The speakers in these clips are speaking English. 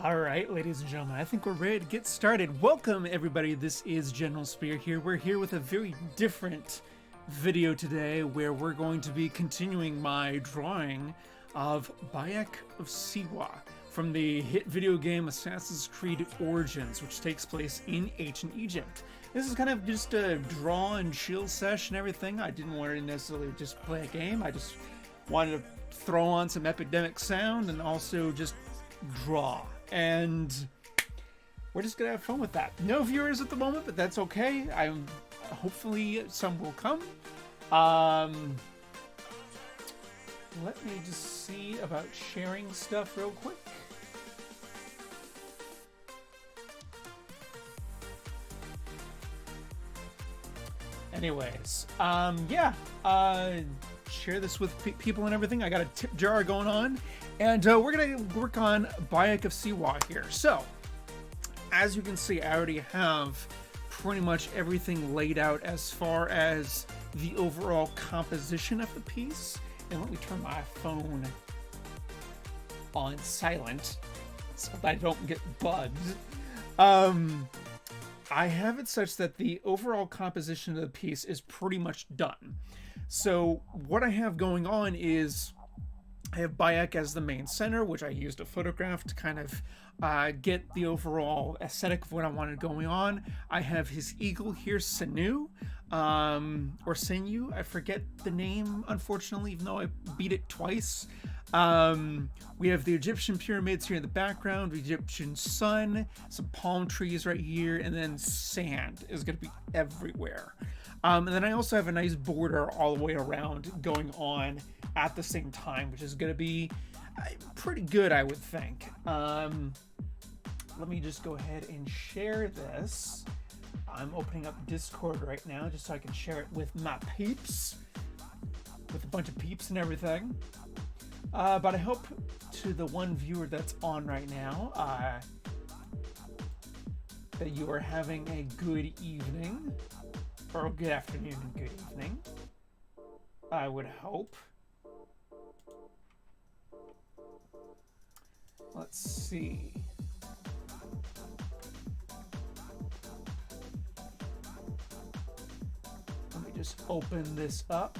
All right, ladies and gentlemen, I think we're ready to get started. Welcome, everybody. This is General Spear here. We're here with a very different video today where we're going to be continuing my drawing of Bayek of Siwa from the hit video game Assassin's Creed Origins, which takes place in ancient Egypt. This is kind of just a draw and chill session and everything. I didn't want to necessarily just play a game. I just wanted to throw on some epidemic sound and also just draw. And we're just gonna have fun with that. No viewers at the moment, but that's okay. I'm hopefully some will come. Let me just see about sharing stuff real quick. Anyways, share this with people and everything. I got a tip jar going on, and we're gonna work on Bayek of Siwa here. So, as you can see, I already have pretty much everything laid out as far as the overall composition of the piece. And let me turn my phone on silent so that I don't get bugged. I have it such that the overall composition of the piece is pretty much done. So what I have going on is I have Bayek as the main center, which I used a photograph to kind of get the overall aesthetic of what I wanted going on. I have his eagle here, Sinew, or Sinew. I forget the name, unfortunately, even though I beat it twice. We have the Egyptian pyramids here in the background, the Egyptian sun, some palm trees right here, and then sand is going to be everywhere. And then I also have a nice border all the way around going on at the same time, which is going to be pretty good, I would think. Let me just go ahead and share this. I'm opening up Discord right now just so I can share it with my peeps, with a bunch of peeps and everything. But I hope to the one viewer that's on right now that you are having a good evening, or good afternoon and good evening, I would hope. Let's see. Let me just open this up.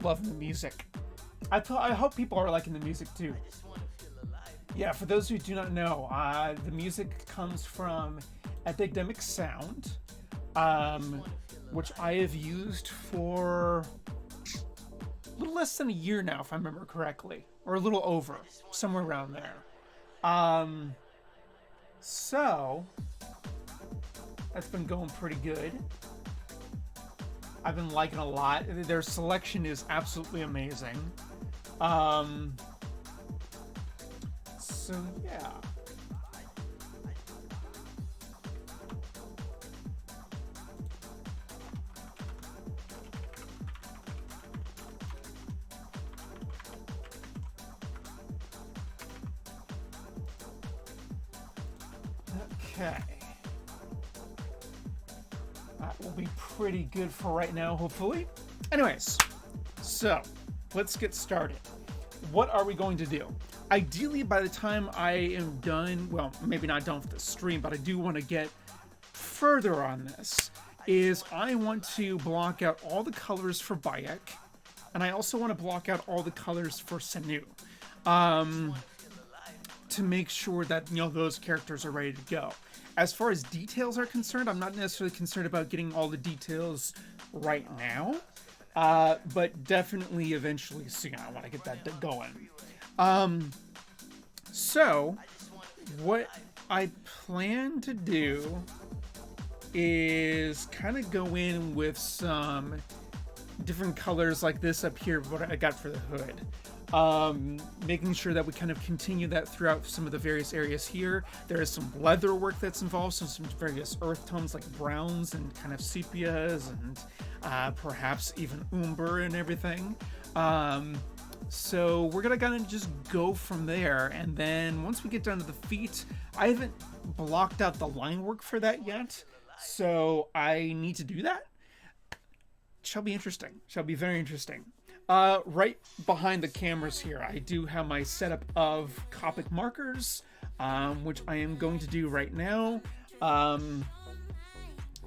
Loving the music. I hope people are liking the music too. Yeah, for those who do not know, the music comes from Epidemic Sound, which I have used for a little less than a year now, if I remember correctly, or a little over, somewhere around there. So that's been going pretty good. I've been liking a lot. Their selection is absolutely amazing. So yeah. Okay. That will be pretty good for right now, hopefully. Anyways, so let's get started. What are we going to do? Ideally, by the time I am done, well, maybe not done with the stream, but I do want to get further on this, is I want to block out all the colors for Bayek, and I also want to block out all the colors for Sinew, to make sure that, you know, those characters are ready to go. As far as details are concerned, I'm not necessarily concerned about getting all the details right now, but definitely eventually soon. I want to get that going. So what I plan to do is kind of go in with some different colors like this up here, what I got for the hood. Making sure that we kind of continue that throughout some of the various areas here. There is some leather work that's involved, so some various earth tones like browns and kind of sepias and perhaps even umber and everything. So we're gonna kind of just go from there, and then once we get down to the feet, I haven't blocked out the line work for that yet, so I need to do that. Shall be interesting. Shall be very interesting. Right behind the cameras here, I do have my setup of Copic markers, which I am going to do right now.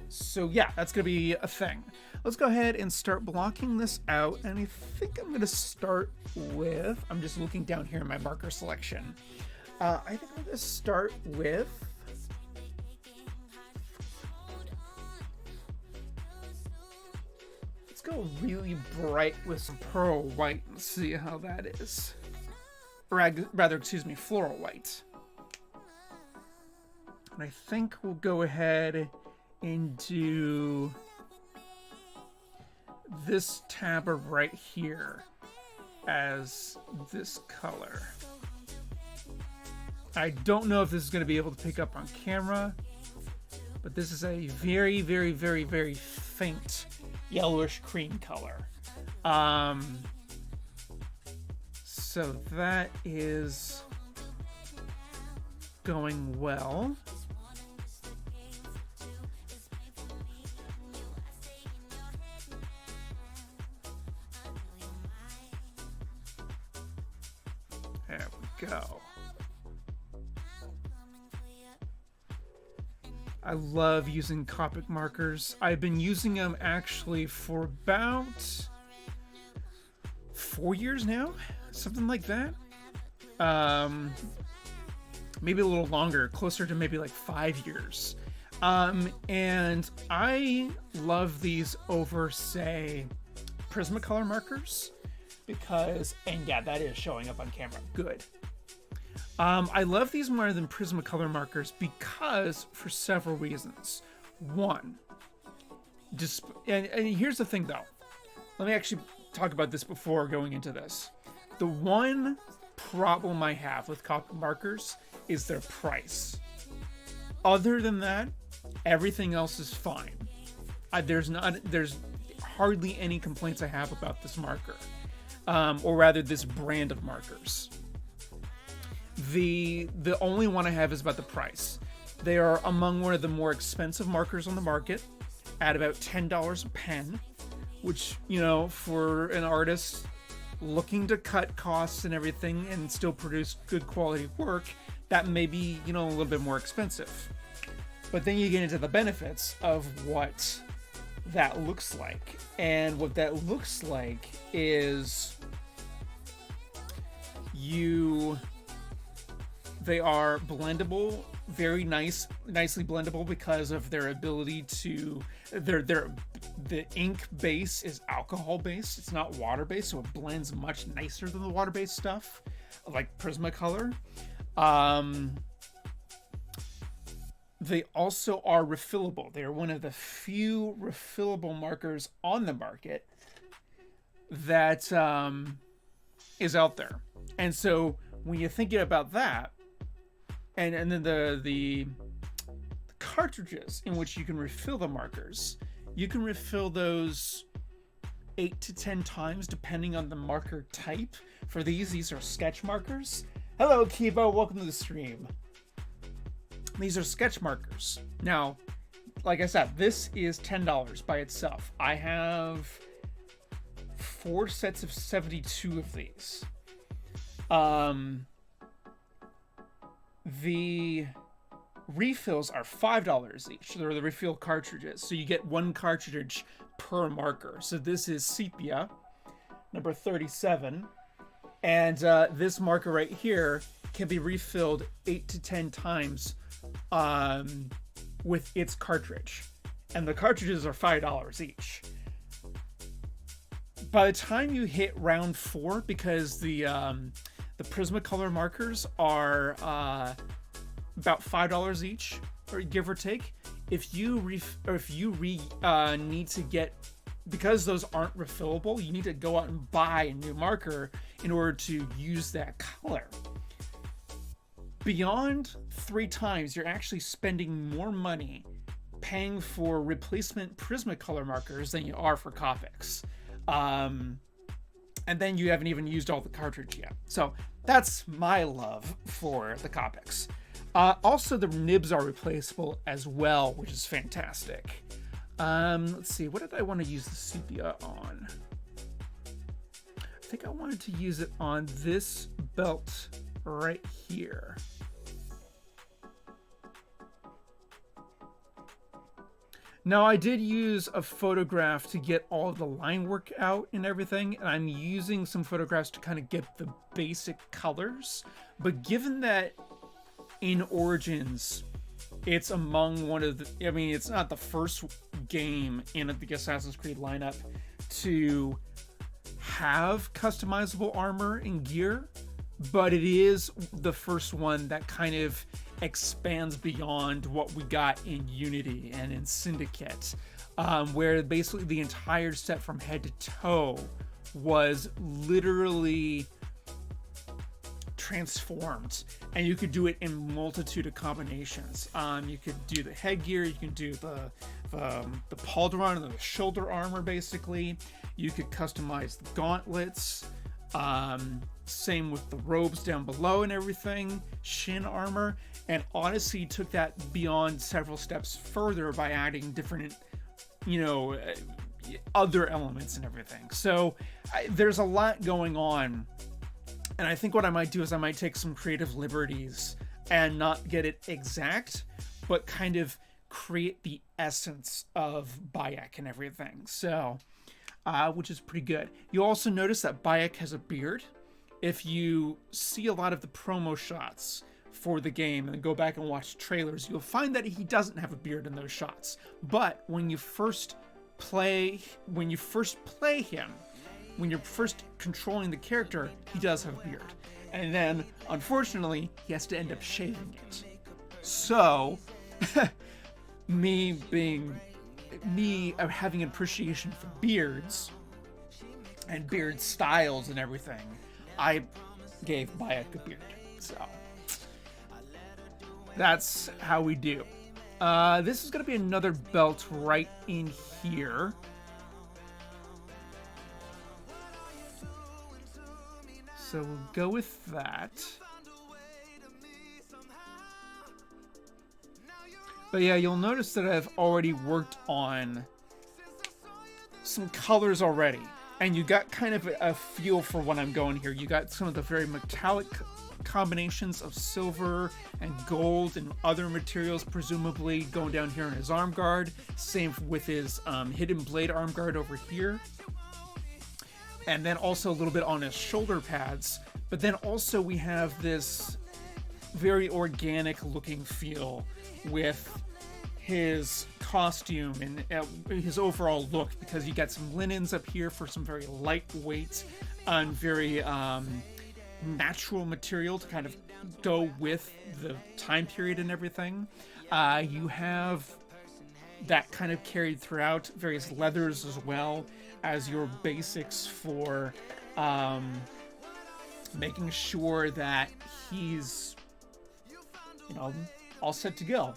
So yeah, that's gonna be a thing. Let's go ahead and start blocking this out, and I think I'm gonna start with, I'm just looking down here in my marker selection. I think I'm gonna start with, let's go really bright with some pearl white and see how that is. Or rather, excuse me, floral white. And I think we'll go ahead and do this tab right here as this color. I don't know if this is going to be able to pick up on camera, but this is a very, very, very, very faint yellowish cream color. So that is going well. There we go. I love using Copic markers. I've been using them actually for about 4 years now, something like that. Maybe a little longer, closer to maybe like 5 years. And I love these over, say, Prismacolor markers because, and yeah, that is showing up on camera. Good. I love these more than Prismacolor markers because for several reasons. One, just and here's the thing though. Let me actually talk about this before going into this. The one problem I have with Copic markers is their price. Other than that, everything else is fine. There's hardly any complaints I have about this marker, or rather this brand of markers. The only one I have is about the price. They are among one of the more expensive markers on the market, at about $10 a pen, which, you know, for an artist looking to cut costs and everything and still produce good quality work, that may be, you know, a little bit more expensive. But then you get into the benefits of what that looks like. And what that looks like is they are blendable, very nicely blendable because of their ability to, the ink base is alcohol based. It's not water based, so it blends much nicer than the water based stuff, like Prismacolor. They also are refillable. They are one of the few refillable markers on the market that is out there. And so when you're thinking about that, and then the cartridges in which you can refill the markers, you can refill those 8 to 10 times depending on the marker type. For these are sketch markers. Hello, Kibo, welcome to the stream. These are sketch markers. Now, like I said, this is $10 by itself. I have 4 sets of 72 of these. The refills are $5 each. They're the refill cartridges. So you get 1 cartridge per marker. So this is Sepia, number 37. And this marker right here can be refilled 8 to 10 times with its cartridge. And the cartridges are $5 each. By the time you hit round 4, because the Prismacolor markers are about $5 each, or give or take. If you need to get because those aren't refillable, you need to go out and buy a new marker in order to use that color. Beyond 3 times, you're actually spending more money paying for replacement Prismacolor markers than you are for Copics. And then you haven't even used all the cartridge yet. So that's my love for the Copics. Also, the nibs are replaceable as well, which is fantastic. Let's see, what did I want to use the sepia on? I think I wanted to use it on this belt right here. Now, I did use a photograph to get all of the line work out and everything, and I'm using some photographs to kind of get the basic colors. But given that in Origins, it's among one of the, I mean, it's not the first game in the Assassin's Creed lineup to have customizable armor and gear, but it is the first one that kind of expands beyond what we got in Unity and in Syndicate, where basically the entire set from head to toe was literally transformed, and you could do it in multitude of combinations. You could do the headgear, you can do the pauldron and the shoulder armor. Basically, you could customize the gauntlets. Same with the robes down below and everything, shin armor, and Odyssey took that beyond several steps further by adding different, other elements and everything. So there's a lot going on, and I think what I might do is I might take some creative liberties and not get it exact, but kind of create the essence of Bayek and everything. So, which is pretty good. You also notice that Bayek has a beard. If you see a lot of the promo shots for the game and go back and watch trailers, you'll find that he doesn't have a beard in those shots. But when you first play him, when you're first controlling the character, he does have a beard. And then, unfortunately, he has to end up shaving it. So, me having an appreciation for beards and beard styles and everything, I gave Bayek a beard. So that's how we do. This is going to be another belt right in here. So we'll go with that. But yeah, you'll notice that I've already worked on some colors already. And you got kind of a feel for what I'm going here. You got some of the very metallic combinations of silver and gold and other materials, presumably going down here in his arm guard. Same with his hidden blade arm guard over here. And then also a little bit on his shoulder pads. But then also we have this very organic looking feel with his costume and his overall look, because you got some linens up here for some very lightweight and very natural material to kind of go with the time period and everything. You have that kind of carried throughout, various leathers as well as your basics for making sure that he's all set to go.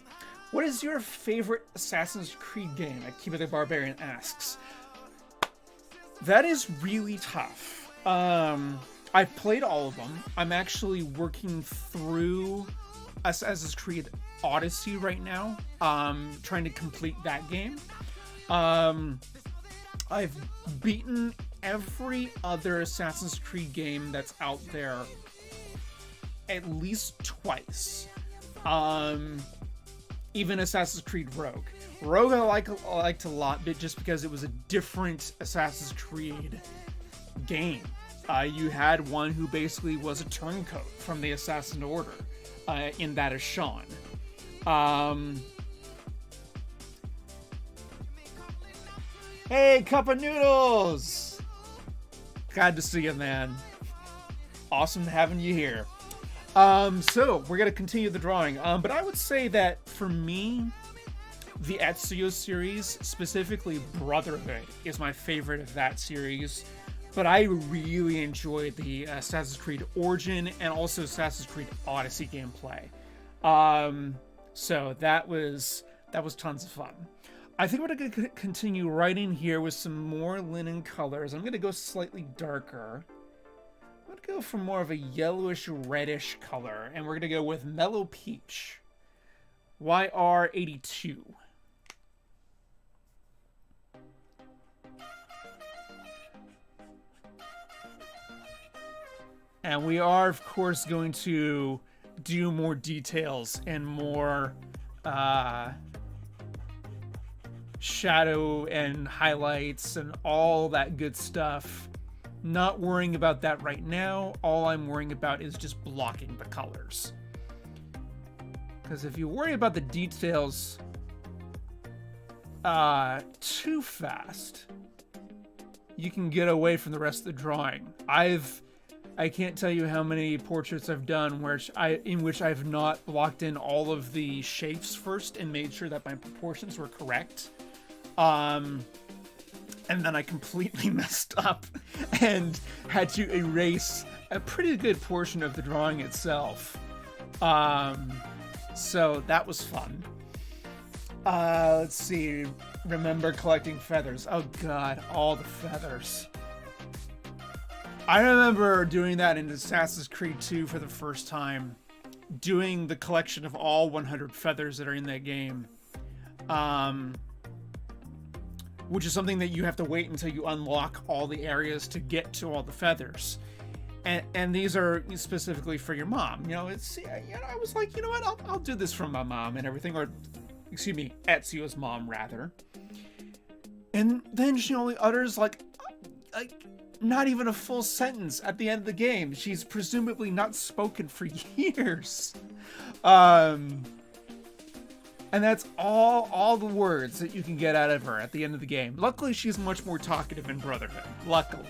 What is your favorite Assassin's Creed game? Akiba the Barbarian asks. That is really tough. I've played all of them. I'm actually working through Assassin's Creed Odyssey right now, trying to complete that game. I've beaten every other Assassin's Creed game that's out there at least twice. Even Assassin's Creed Rogue. Rogue I liked a lot, but just because it was a different Assassin's Creed game. You had one who basically was a turncoat from the Assassin Order, in that is Sean. Hey, Cup of Noodles! Glad to see you, man. Awesome having you here. So we're gonna continue the drawing. But I would say that for me, The Ezio series, specifically Brotherhood, is my favorite of that series. But I really enjoyed the Assassin's Creed Origin and also Assassin's Creed Odyssey gameplay. So that was tons of fun. I think we're going to continue right in here with some more linen colors. I'm going to go slightly darker. I'm going to go for more of a yellowish reddish color, and we're going to go with Mellow Peach. YR82. And we are, of course, going to do more details and more shadow and highlights and all that good stuff. Not worrying about that right now. All I'm worrying about is just blocking the colors. Because if you worry about the details too fast, you can get away from the rest of the drawing. I can't tell you how many portraits I've done in which I've not blocked in all of the shapes first and made sure that my proportions were correct. And then I completely messed up and had to erase a pretty good portion of the drawing itself. So that was fun. Let's see. Remember collecting feathers. Oh god, all the feathers. I remember doing that in Assassin's Creed 2 for the first time. Doing the collection of all 100 feathers that are in that game. Which is something that you have to wait until you unlock all the areas to get to all the feathers. And these are specifically for your mom. I was like, you know what, I'll do this for my mom and everything. Or, excuse me, Ezio's mom, rather. And then she only utters, like not even a full sentence at the end of the game. She's presumably not spoken for years. And that's all the words that you can get out of her at the end of the game. Luckily, she's much more talkative in Brotherhood. Luckily.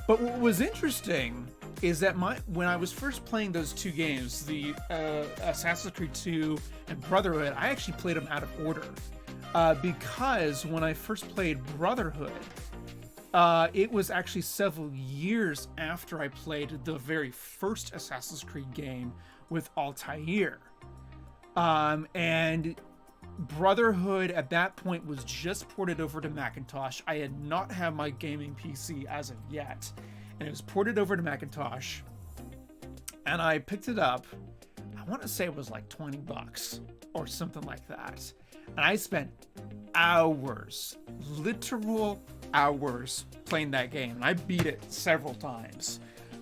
But what was interesting is that when I was first playing those two games, the Assassin's Creed 2 and Brotherhood, I actually played them out of order. Because when I first played Brotherhood, it was actually several years after I played the very first Assassin's Creed game with Altair. And Brotherhood at that point was just ported over to Macintosh. I had not had my gaming PC as of yet, and it was ported over to Macintosh. And I picked it up. I want to say it was like $20 or something like that. And I spent hours, literal hours, playing that game. And I beat it several times.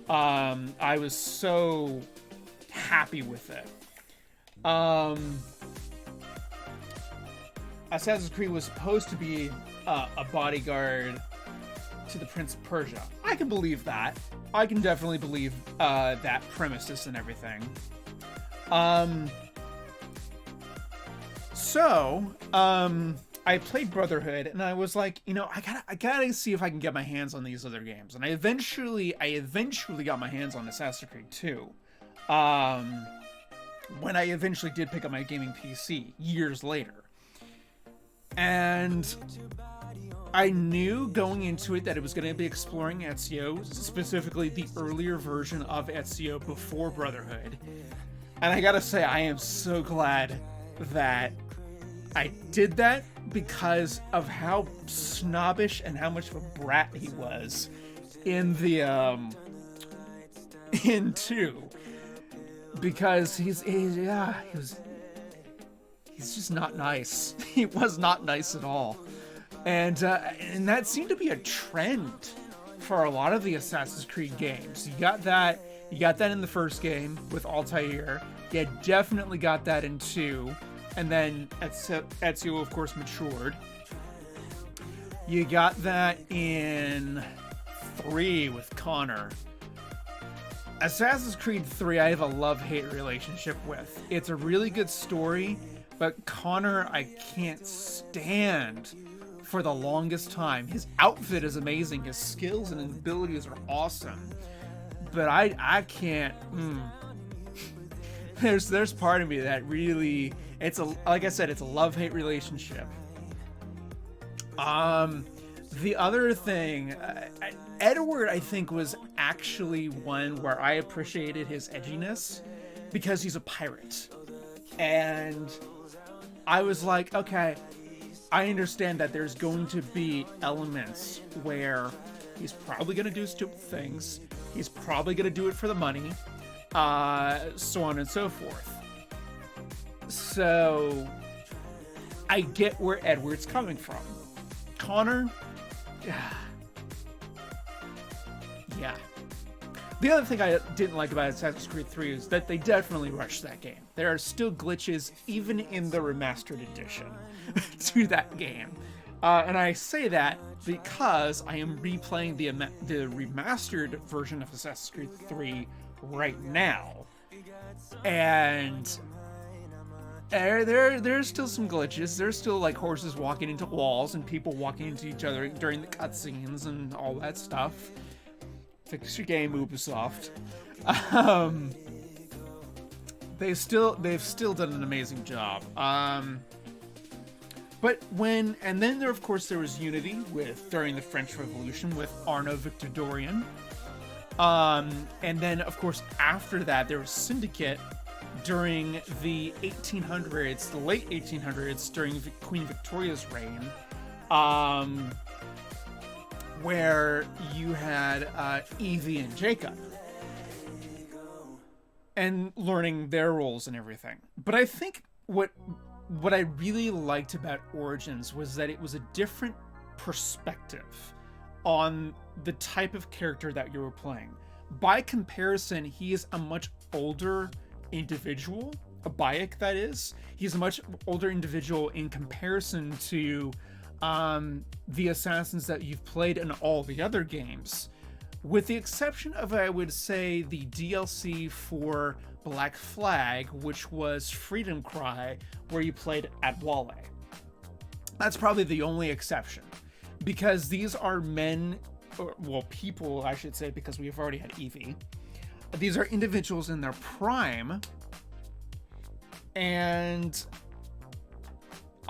I was so happy with it. Assassin's Creed was supposed to be a bodyguard to the Prince of Persia. I can believe that. I can definitely believe that premises and everything. I played Brotherhood, and I was like, I gotta see if I can get my hands on these other games. And I eventually got my hands on Assassin's Creed 2. When I eventually did pick up my gaming PC years later. And I knew going into it that it was going to be exploring Ezio, specifically the earlier version of Ezio before Brotherhood. And I gotta say, I am so glad that I did that because of how snobbish and how much of a brat he was in the in 2. Because he's just not nice. He was not nice at all. And that seemed to be a trend for a lot of the Assassin's Creed games. You got that in the first game with Altair. You definitely got that in 2. And then Ezio, of course, matured. You got that in 3 with Connor. Assassin's Creed 3, I have a love-hate relationship with. It's a really good story, but Connor, I can't stand for the longest time. His outfit is amazing. His skills and abilities are awesome. But I can't... there's part of me that really, it's a, like I said, it's a love-hate relationship. The other thing, Edward, I think, was actually one where I appreciated his edginess because he's a pirate. And I was like, okay, I understand that there's going to be elements where he's probably going to do stupid things. He's probably going to do it for the money, so on and so forth. So I get where Edward's coming from. Connor, yeah. The other thing I didn't like about Assassin's Creed 3 is that they definitely rushed that game. There are still glitches, even in the remastered edition, to that game. And I say that because I am replaying the remastered version of Assassin's Creed 3 right now. And there's still some glitches. There's still like horses walking into walls and people walking into each other during the cutscenes and all that stuff. Fix your game, Ubisoft. They've still done an amazing job. But then there, of course, there was Unity during the French Revolution with Arnaud Victor Dorian. And then, of course, after that, there was Syndicate during the 1800s, the late 1800s, during Queen Victoria's reign, where you had Evie and Jacob, and learning their roles and everything. But I think what I really liked about Origins was that it was a different perspective on the type of character that you were playing. By comparison, he is a much older individual, a Bayek that is. He's a much older individual in comparison to the assassins that you've played in all the other games. With the exception of, I would say, the DLC for Black Flag, which was Freedom Cry, where you played Adwale. That's probably the only exception. Because these are men, or, well, people, I should say, because we've already had Evie. These are individuals in their prime. And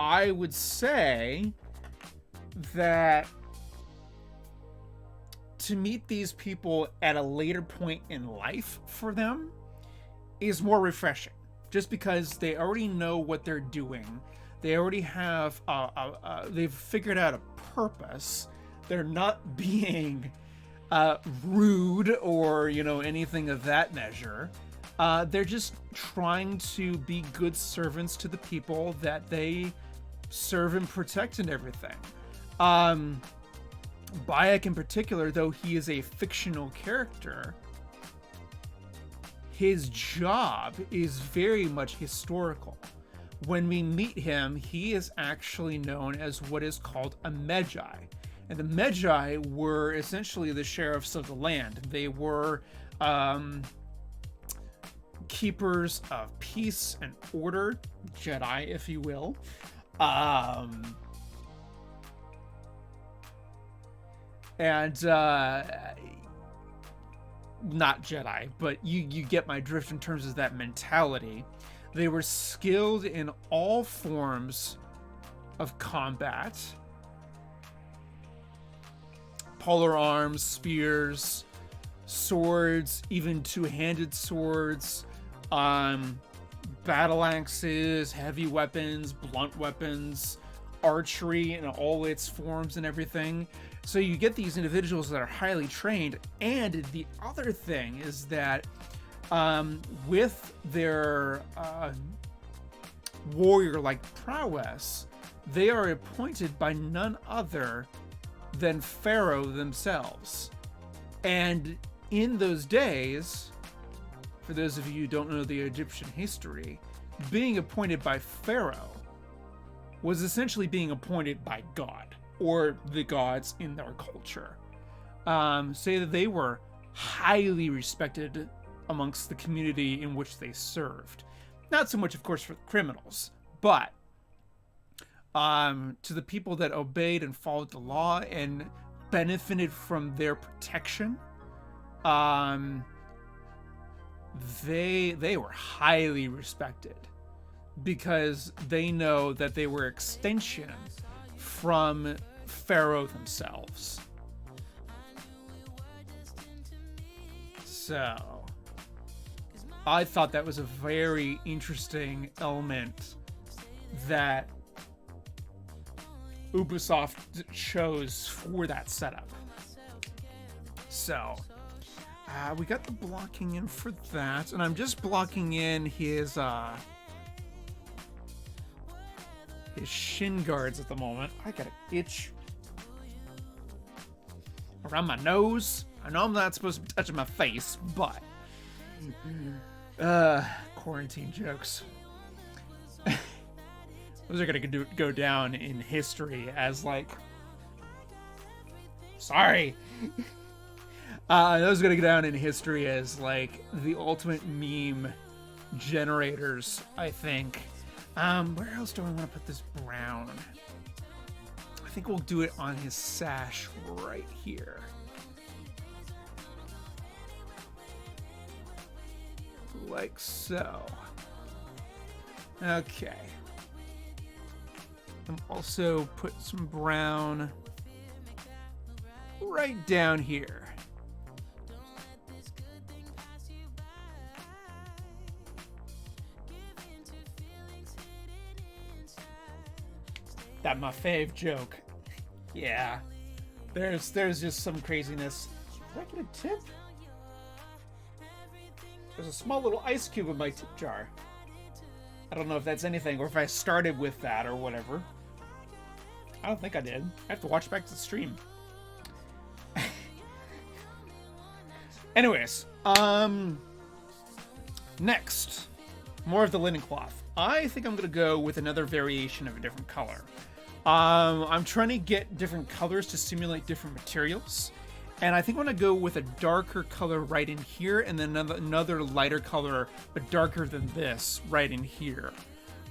I would say that to meet these people at a later point in life for them is more refreshing, just because they already know what they're doing. They already have they've figured out a purpose. They're not being rude or anything of that measure. They're just trying to be good servants to the people that they serve and protect and everything. Bayek in particular, though he is a fictional character, his job is very much historical. When we meet him, he is actually known as what is called a Magi. And the Magi were essentially the sheriffs of the land. They were keepers of peace and order, Jedi, if you will. And not Jedi, but you get my drift in terms of that mentality. They were skilled in all forms of combat. Polar arms, spears, swords, even two-handed swords, battle axes, heavy weapons, blunt weapons, archery in all its forms and everything. So you get these individuals that are highly trained. And the other thing is that with their warrior-like prowess, they are appointed by none other than Pharaoh themselves. And in those days, for those of you who don't know the Egyptian history, being appointed by Pharaoh was essentially being appointed by God, or the gods in their culture. Say that they were highly respected amongst the community in which they served. Not so much, of course, for criminals, but to the people that obeyed and followed the law and benefited from their protection. they were highly respected because they know that they were extension from Pharaoh themselves. So I thought that was a very interesting element that Ubisoft chose for that setup. So we got the blocking in for that, and I'm just blocking in his shin guards at the moment. I got an itch around my nose. I know I'm not supposed to be touching my face, but quarantine jokes. Those are gonna go down in history as like, sorry. Those are gonna go down in history as like the ultimate meme generators, I think. Where else do I want to put this brown? I think we'll do it on his sash right here. Like so. Okay. And also put some brown right down here. That my fave joke. Yeah. There's just some craziness. Did I get a tip? There's a small little ice cube in my tip jar. I don't know if that's anything or if I started with that or whatever. I don't think I did. I have to watch back to the stream. Anyways, next, more of the linen cloth. I think I'm gonna go with another variation of a different color. I'm trying to get different colors to simulate different materials. And I think I'm going to go with a darker color right in here, and then another lighter color, but darker than this, right in here.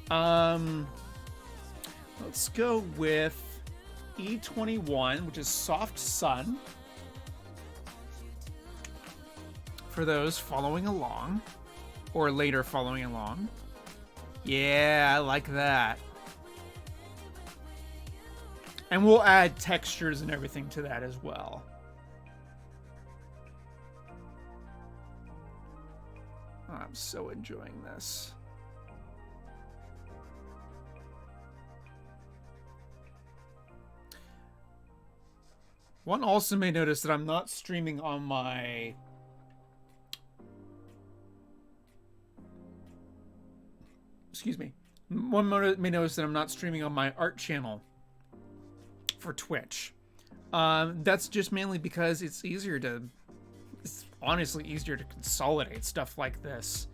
Let's go with E21, which is Soft Sun. For those following along, or later following along. Yeah, I like that. And we'll add textures and everything to that as well. I'm so enjoying this. One also may notice that I'm not streaming on my... Excuse me. One may notice that I'm not streaming on my art channel for Twitch. That's just mainly because it's easier to... It's honestly easier to consolidate stuff like this.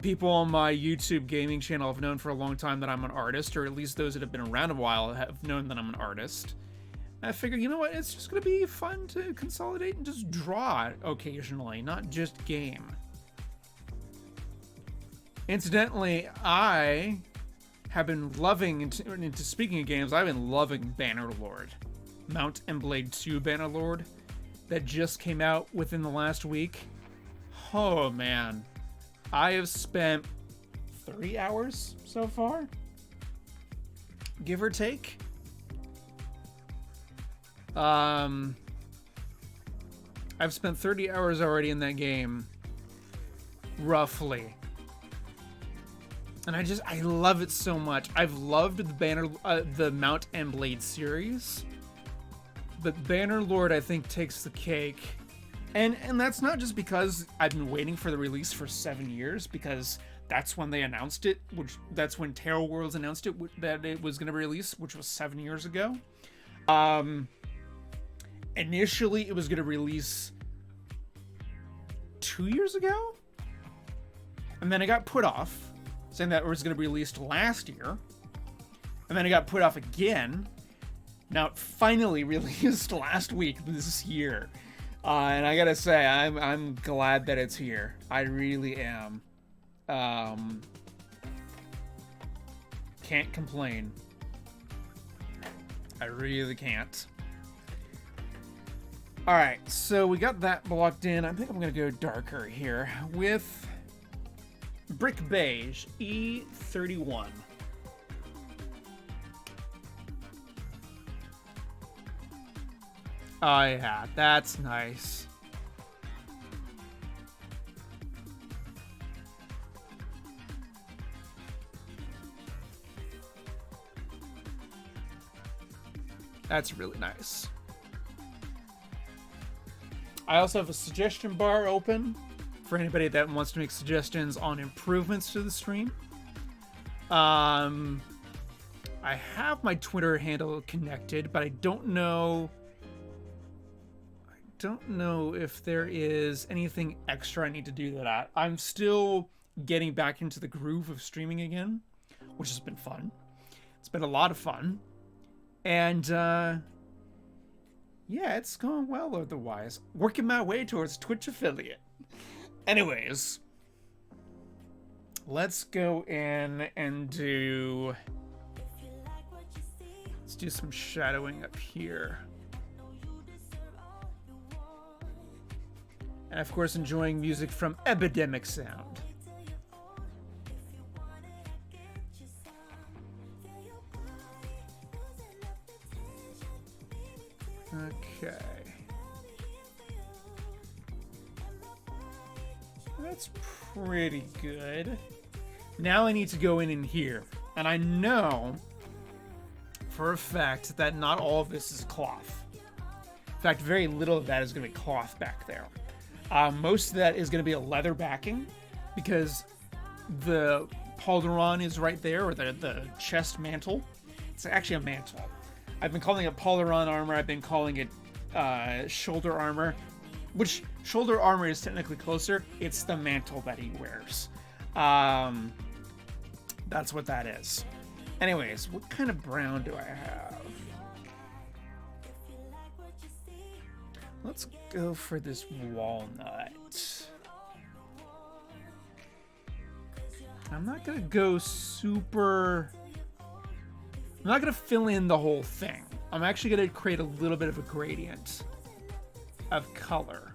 People on my YouTube gaming channel have known for a long time that I'm an artist, or at least those that have been around a while have known that I'm an artist. I figured, you know what, it's just gonna be fun to consolidate and just draw occasionally, not just game. Incidentally, I have been loving, into speaking of games, I've been loving Bannerlord. Mount and Blade 2 Bannerlord that just came out within the last week. Oh man, I have spent 30 hours so far, give or take. I've spent 30 hours already in that game, roughly. And I love it so much. I've loved the Mount and Blade series, but Bannerlord I think takes the cake. And that's not just because I've been waiting for the release for 7 years, because that's when they announced it, that's when Terror Worlds announced it, that it was going to be released, which was 7 years ago. Initially it was going to release 2 years ago, and then it got put off, saying that it was going to be released last year, and then it got put off again. Now it finally released last week this year, and I gotta say, I'm glad that it's here. I really am. Can't complain. I really can't. All right, so we got that blocked in. I think I'm gonna go darker here with Brick Beige E31. Oh yeah, that's nice. That's really nice. I also have a suggestion bar open for anybody that wants to make suggestions on improvements to the stream. I have my Twitter handle connected, but I don't know if there is anything extra I need to do that. I'm still getting back into the groove of streaming again, which has been fun. It's been a lot of fun. And yeah, it's going well otherwise. Working my way towards Twitch affiliate. Anyways, let's go in and let's do some shadowing up here. And of course, enjoying music from Epidemic Sound. Okay. That's pretty good. Now I need to go in here. And I know for a fact that not all of this is cloth. In fact, very little of that is going to be cloth back there. Most of that is going to be a leather backing because the pauldron is right there, or the chest mantle. It's actually a mantle. I've been calling it pauldron armor. I've been calling it shoulder armor, which shoulder armor is technically closer. It's the mantle that he wears. That's what that is. Anyways, what kind of brown do I have? Let's go for this walnut. I'm not gonna go super... I'm not gonna fill in the whole thing. I'm actually gonna create a little bit of a gradient of color.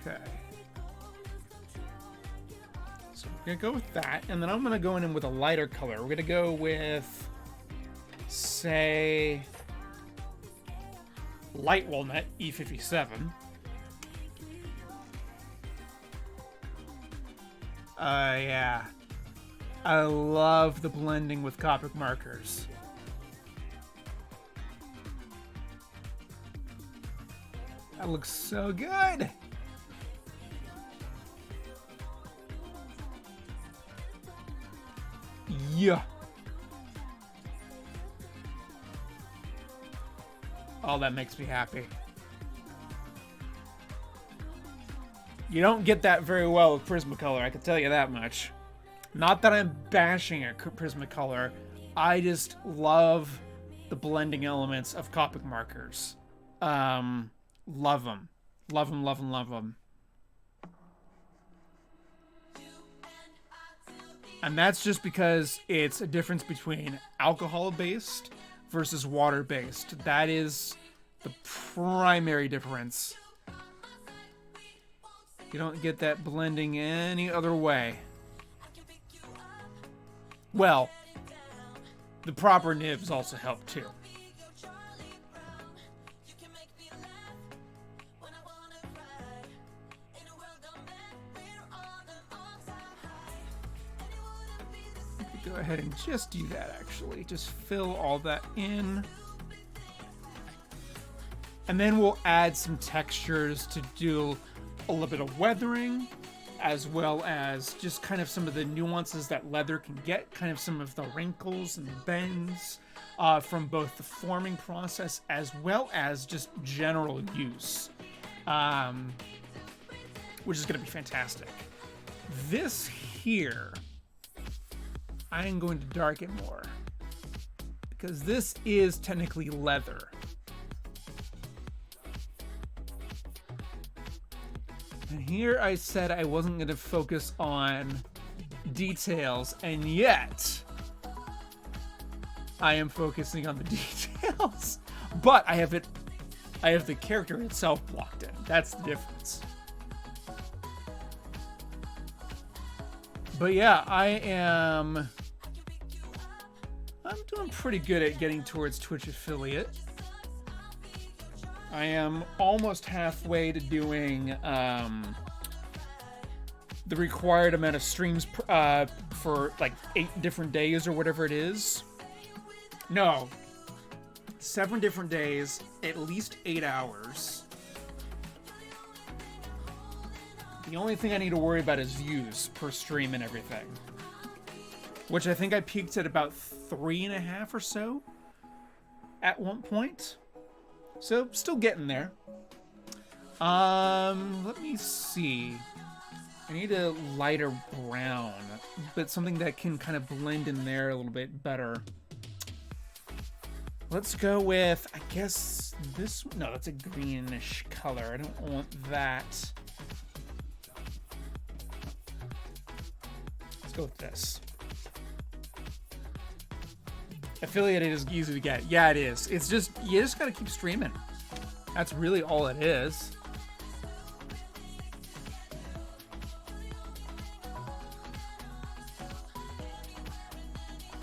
Okay. So we're gonna go with that, and then I'm gonna go in with a lighter color. We're gonna go with, say, light walnut E57. Yeah. I love the blending with Copic markers. That looks so good. Yeah. Oh, that makes me happy. You don't get that very well with Prismacolor, I can tell you that much. Not that I'm bashing at Prismacolor, I just love the blending elements of Copic markers. Love them. Love them, love them, love them. And that's just because it's a difference between alcohol-based versus water-based. That is the primary difference. You don't get that blending any other way. Well, the proper nibs also help too. Go ahead and just do that, actually. Just fill all that in. And then we'll add some textures to do a little bit of weathering, as well as just kind of some of the nuances that leather can get, kind of some of the wrinkles and bends from both the forming process as well as just general use, which is going to be fantastic. This here, I am going to darken more because this is technically leather. And here I said I wasn't going to focus on details, and yet I am focusing on the details. But I have the character itself blocked in. That's the difference. But yeah, I'm doing pretty good at getting towards Twitch affiliate. I am almost halfway to doing the required amount of streams for like 8 different days or whatever it is. No, 7 different days, at least 8 hours. The only thing I need to worry about is views per stream and everything. Which I think I peaked at about 3.5 or so at one point. So, still getting there. Let me see. I need a lighter brown, but something that can kind of blend in there a little bit better. Let's go with, I guess, this. No, that's a greenish color. I don't want that. Let's go with this. Affiliated is easy to get. Yeah, it is. It's just, you just gotta keep streaming. That's really all it is.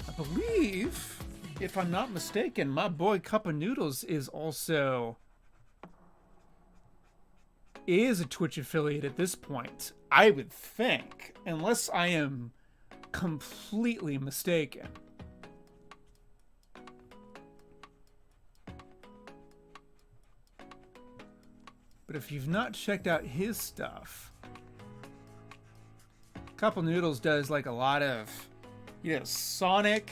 I believe, if I'm not mistaken, my boy Cup of Noodles is also a Twitch affiliate at this point. I would think, unless I am completely mistaken. But if you've not checked out his stuff, Couple Noodles does like a lot of, he does Sonic,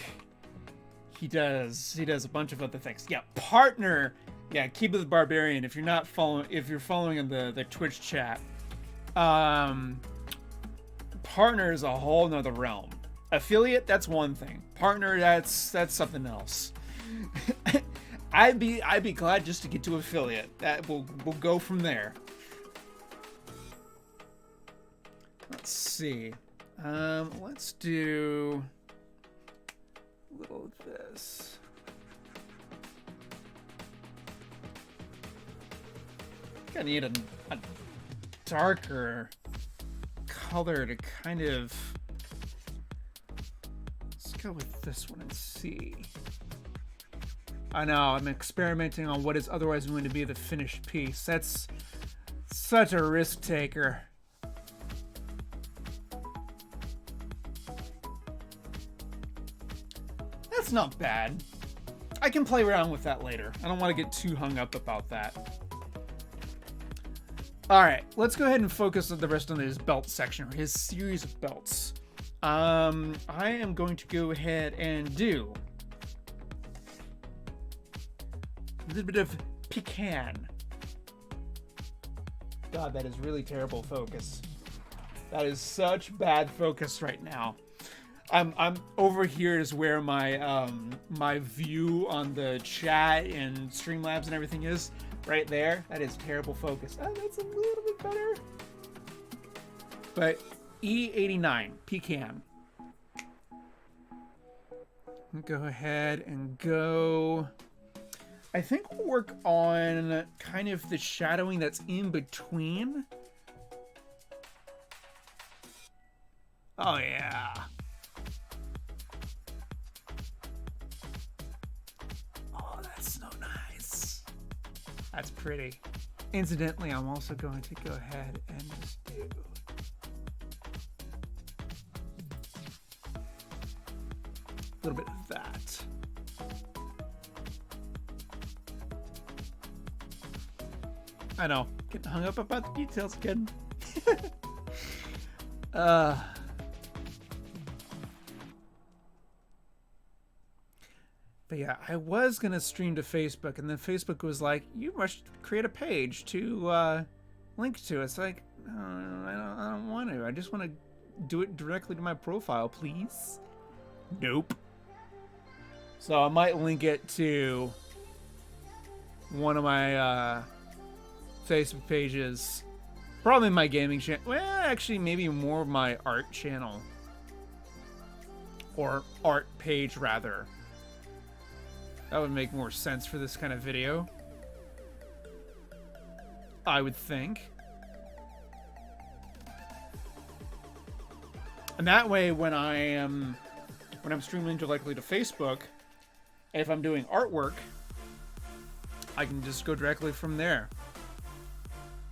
he does a bunch of other things. Yeah, Partner, yeah, Keep It the Barbarian. If you're not following, if you're following in the Twitch chat, Partner is a whole nother realm. Affiliate, that's one thing. Partner, that's something else. I'd be glad just to get to affiliate. That we'll go from there. Let's see. Let's do a little of this. I need a darker color to kind of. Let's go with this one and see. I know, I'm experimenting on what is otherwise going to be the finished piece. That's such a risk taker. That's not bad. I can play around with that later. I don't want to get too hung up about that. Alright, let's go ahead and focus on the rest on his belt section, or his series of belts. I am going to go ahead and do a little bit of pecan. God, that is really terrible focus. That is such bad focus right now. I'm over here is where my my view on the chat and Streamlabs and everything is. Right there. That is terrible focus. Oh, that's a little bit better. But E89, pecan. Go ahead and go. I think we'll work on kind of the shadowing that's in between. Oh, yeah. Oh, that's so nice. That's pretty. Incidentally, I'm also going to go ahead and just do a little bit of that. I know, getting hung up about the details again. But yeah, I was gonna stream to Facebook, and then Facebook was like, "You must create a page to link to." It's like, I don't want to. I just want to do it directly to my profile, please. Nope. So I might link it to one of my Facebook pages Probably my gaming channel. Well, actually, maybe more of my art channel. Or art page, rather. That would make more sense for this kind of video. I would think. And that way, when I'm streaming directly to Facebook, if I'm doing artwork, I can just go directly from there.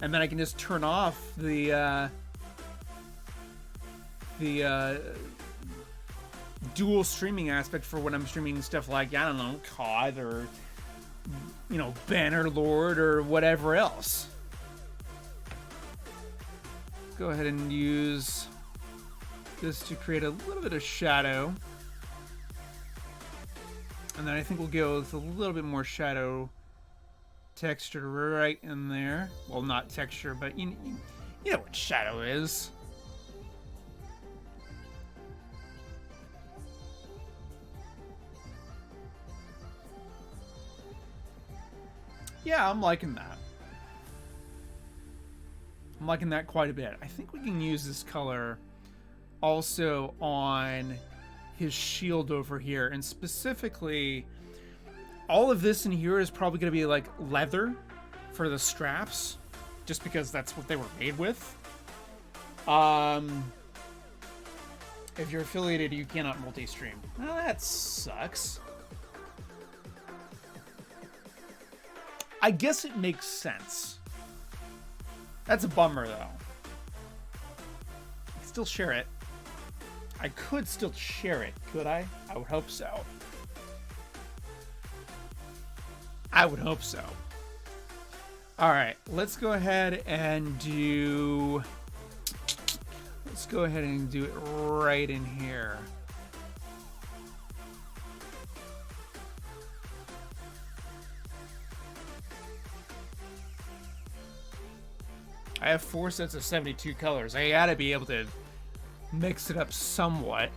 And then I can just turn off the dual streaming aspect for when I'm streaming stuff like, I don't know, COD or, you know, Bannerlord or whatever else. Go ahead and use this to create a little bit of shadow. And then I think we'll go with a little bit more shadow texture right in there. Well, not texture, but you know what shadow is. Yeah, I'm liking that. I'm liking that quite a bit. I think we can use this color also on his shield over here, and specifically all of this in here is probably going to be like leather for the straps, just because that's what they were made with. If you're affiliated, you cannot multi-stream. Well, that sucks. I guess it makes sense. That's a bummer, though. I can still share it. I could still share it, could I? I would hope so. I would hope so. Alright, let's go ahead and do... Let's go ahead and do it right in here. I have 4 sets of 72 colors. I gotta be able to mix it up somewhat.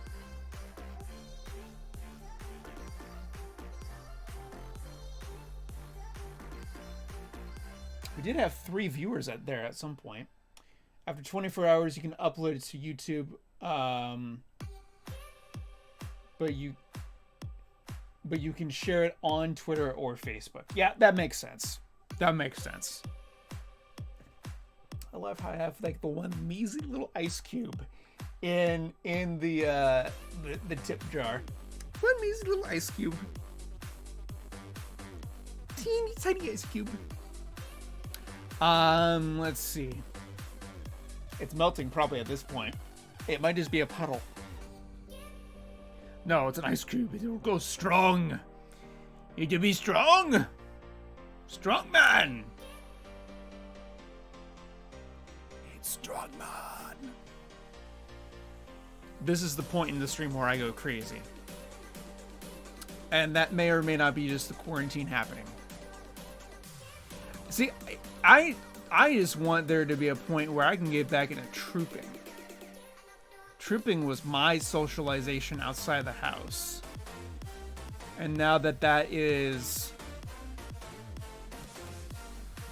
We did have 3 viewers there at some point. After 24 hours, you can upload it to YouTube, but you can share it on Twitter or Facebook. Yeah, that makes sense. That makes sense. I love how I have like the one measly little ice cube in the tip jar. One measly little ice cube. Teeny tiny ice cube. Let's see. It's melting probably at this point. It might just be a puddle. No, it's an ice cube. It'll go strong. Need to be strong. Strong man. Strong man. This is the point in the stream where I go crazy. And that may or may not be just the quarantine happening. See, I just want there to be a point where I can get back into trooping. Trooping was my socialization outside the house. And now that that is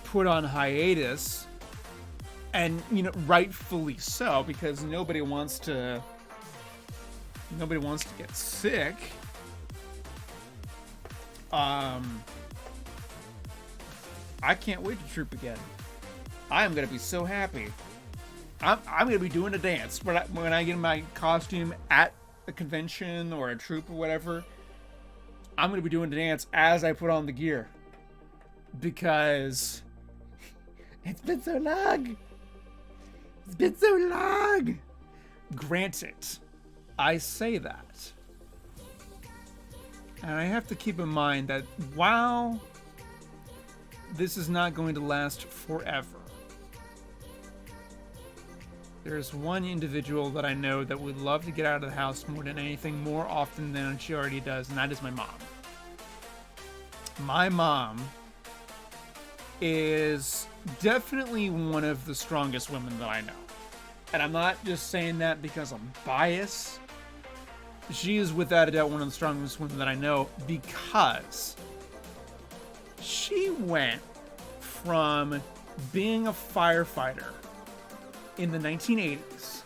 put on hiatus, and, you know, rightfully so, because nobody wants to get sick. I can't wait to troop again. I am gonna be so happy. I'm gonna be doing a dance when I get my costume at a convention or a troop or whatever. I'm gonna be doing a dance as I put on the gear, because it's been so long. It's been so long. Granted, I say that, and I have to keep in mind that while this is not going to last forever, there's one individual that I know that would love to get out of the house more than anything, more often than she already does, and that is my mom. My mom is definitely one of the strongest women that I know. And I'm not just saying that because I'm biased. She is without a doubt one of the strongest women that I know, because she went from being a firefighter in the 1980s,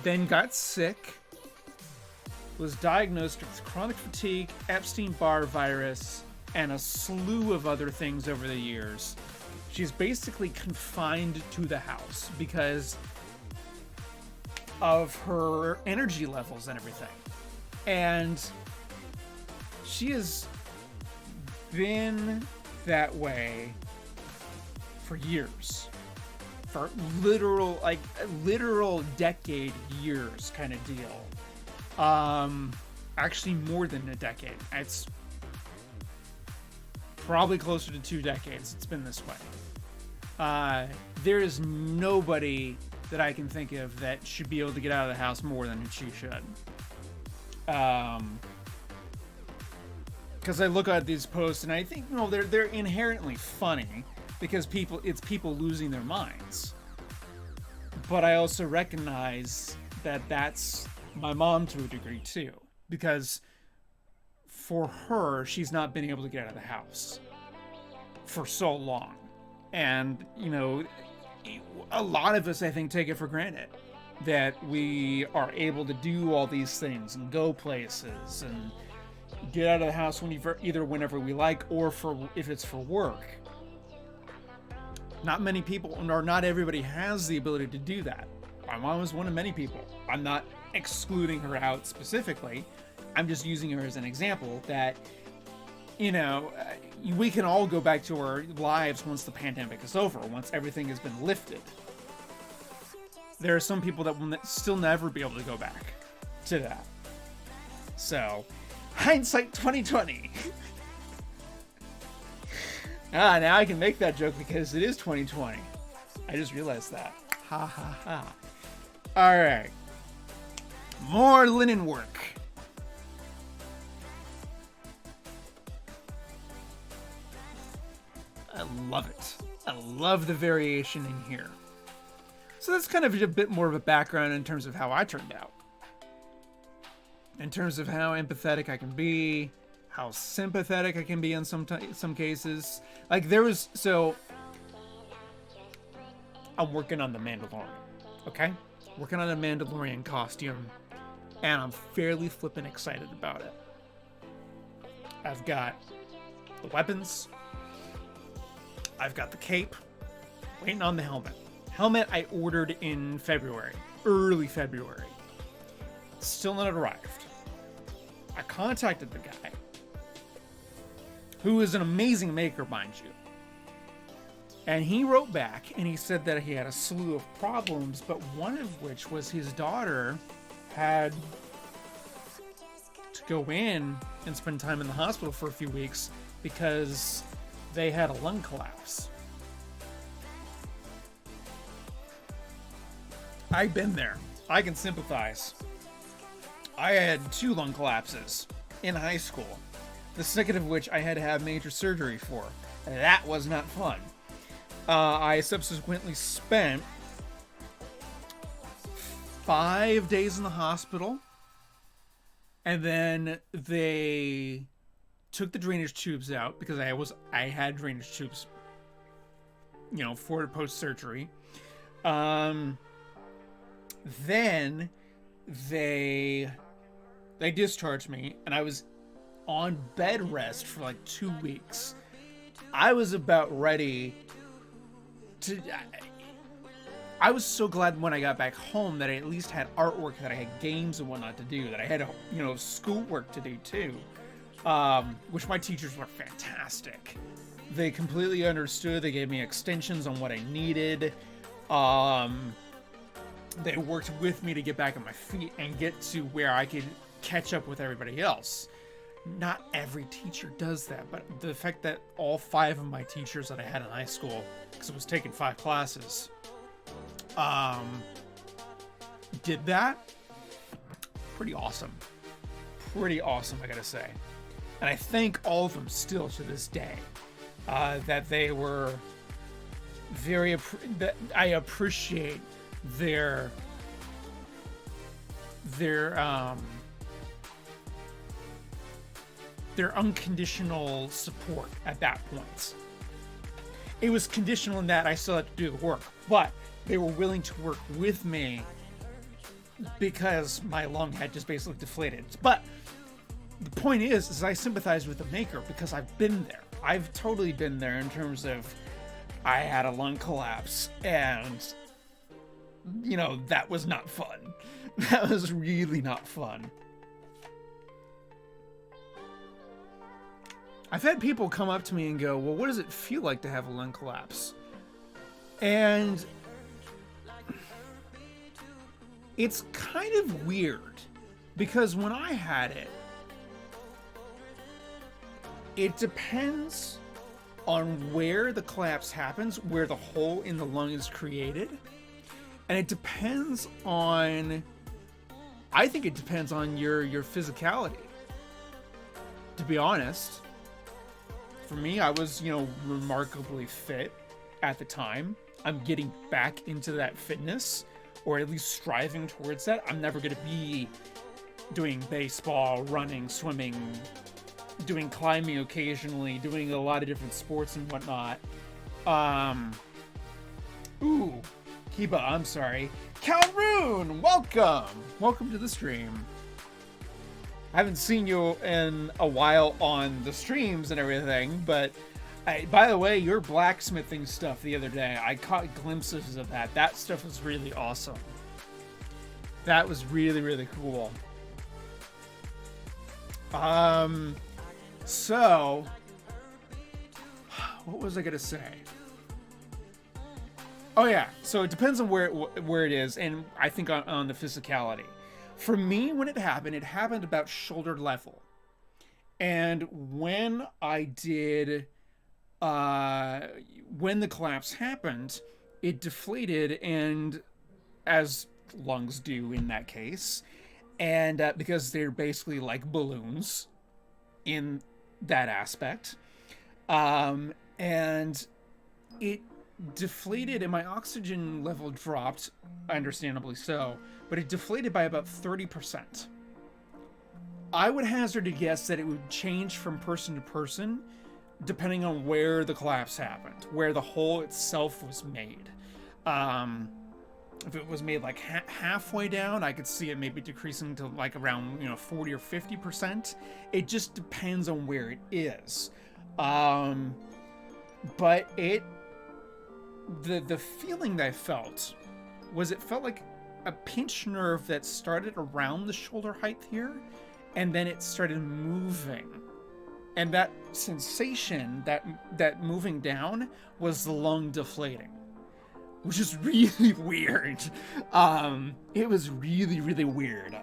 then got sick, was diagnosed with chronic fatigue, Epstein-Barr virus, and a slew of other things over the years. She's basically confined to the house because of her energy levels and everything. And she has been that way for years. For literal decade years kind of deal. Actually more than a decade. It's probably closer to 2 decades it's been this way. There is nobody that I can think of that should be able to get out of the house more than she should. Because I look at these posts and I think, they're inherently funny because it's people losing their minds. But I also recognize that that's my mom to a degree too, because for her, she's not been able to get out of the house for so long. And, a lot of us, I think, take it for granted that we are able to do all these things and go places and get out of the house either whenever we like or if it's for work. Not many people, or not everybody, has the ability to do that. My mom is one of many people. I'm not excluding her out specifically. I'm just using her as an example that, we can all go back to our lives once the pandemic is over, once everything has been lifted. There are some people that will still never be able to go back to that. So, hindsight 2020. Now I can make that joke because it is 2020. I just realized that. Ha ha ha. Alright. More linen work. I love it. I love the variation in here. So that's kind of a bit more of a background in terms of how I turned out. In terms of how empathetic I can be, how sympathetic I can be in some cases. Like I'm working on the Mandalorian, okay? Working on a Mandalorian costume, and I'm fairly flippin' excited about it. I've got the weapons. I've got the cape. Waiting on the helmet. Helmet I ordered in February. Early February. Still not arrived. I contacted the guy, who is an amazing maker, mind you. And he wrote back and he said that he had a slew of problems, but one of which was his daughter had to go in and spend time in the hospital for a few weeks because they had a lung collapse. I've been there. I can sympathize. I had 2 lung collapses in high school, the second of which I had to have major surgery for. That was not fun. I subsequently spent 5 days in the hospital, and then they took the drainage tubes out because I had drainage tubes, for post-surgery. Then they discharged me, and I was on bed rest for like 2 weeks. I was about ready to... I was so glad when I got back home that I at least had artwork, that I had games and whatnot to do, that I had, schoolwork to do too. Which my teachers were fantastic. They completely understood. They gave me extensions on what I needed. They worked with me to get back on my feet and get to where I could catch up with everybody else. Not every teacher does that, but the fact that all 5 of my teachers that I had in high school, because I was taking 5 classes, did that, pretty awesome. Pretty awesome, I gotta say. And I thank all of them still to this day, that they were that I appreciate their unconditional support at that point. It was conditional in that I still had to do the work, but they were willing to work with me because my lung had just basically deflated. But the point is I sympathize with the maker because I've been there. I've totally been there in terms of I had a lung collapse and, you know, that was not fun. That was really not fun. I've had people come up to me and go, well, what does it feel like to have a lung collapse? And it's kind of weird because when I had it, it depends on where the collapse happens, where the hole in the lung is created. And it depends on, I think it depends on your physicality. To be honest, for me, I was, you know, remarkably fit at the time. I'm getting back into that fitness, or at least striving towards that. I'm never going to be doing baseball, running, swimming, doing climbing occasionally, doing a lot of different sports and whatnot. Ooh, Kiba, I'm sorry. Calroon, welcome to the stream. I haven't seen you in a while on the streams and everything, but by the way, your blacksmithing stuff the other day, I caught glimpses of that. That stuff was really awesome. That was really, really cool. So, what was I gonna say? Oh yeah, so it depends on where it is, and I think on the physicality. For me, when it happened about shoulder level. And when I did, when the collapse happened, it deflated, and as lungs do in that case, and because they're basically like balloons in that aspect, and it deflated and my oxygen level dropped, understandably so, but it deflated by about 30%. I would hazard a guess that it would change from person to person depending on where the collapse happened, where the hole itself was made. If it was made like halfway down, I could see it maybe decreasing to like around, 40 or 50%. It just depends on where it is. But the feeling that I felt was, it felt like a pinched nerve that started around the shoulder height here, and then it started moving. And that sensation, that moving down, was the lung deflating, which is really weird. It was really, really weird.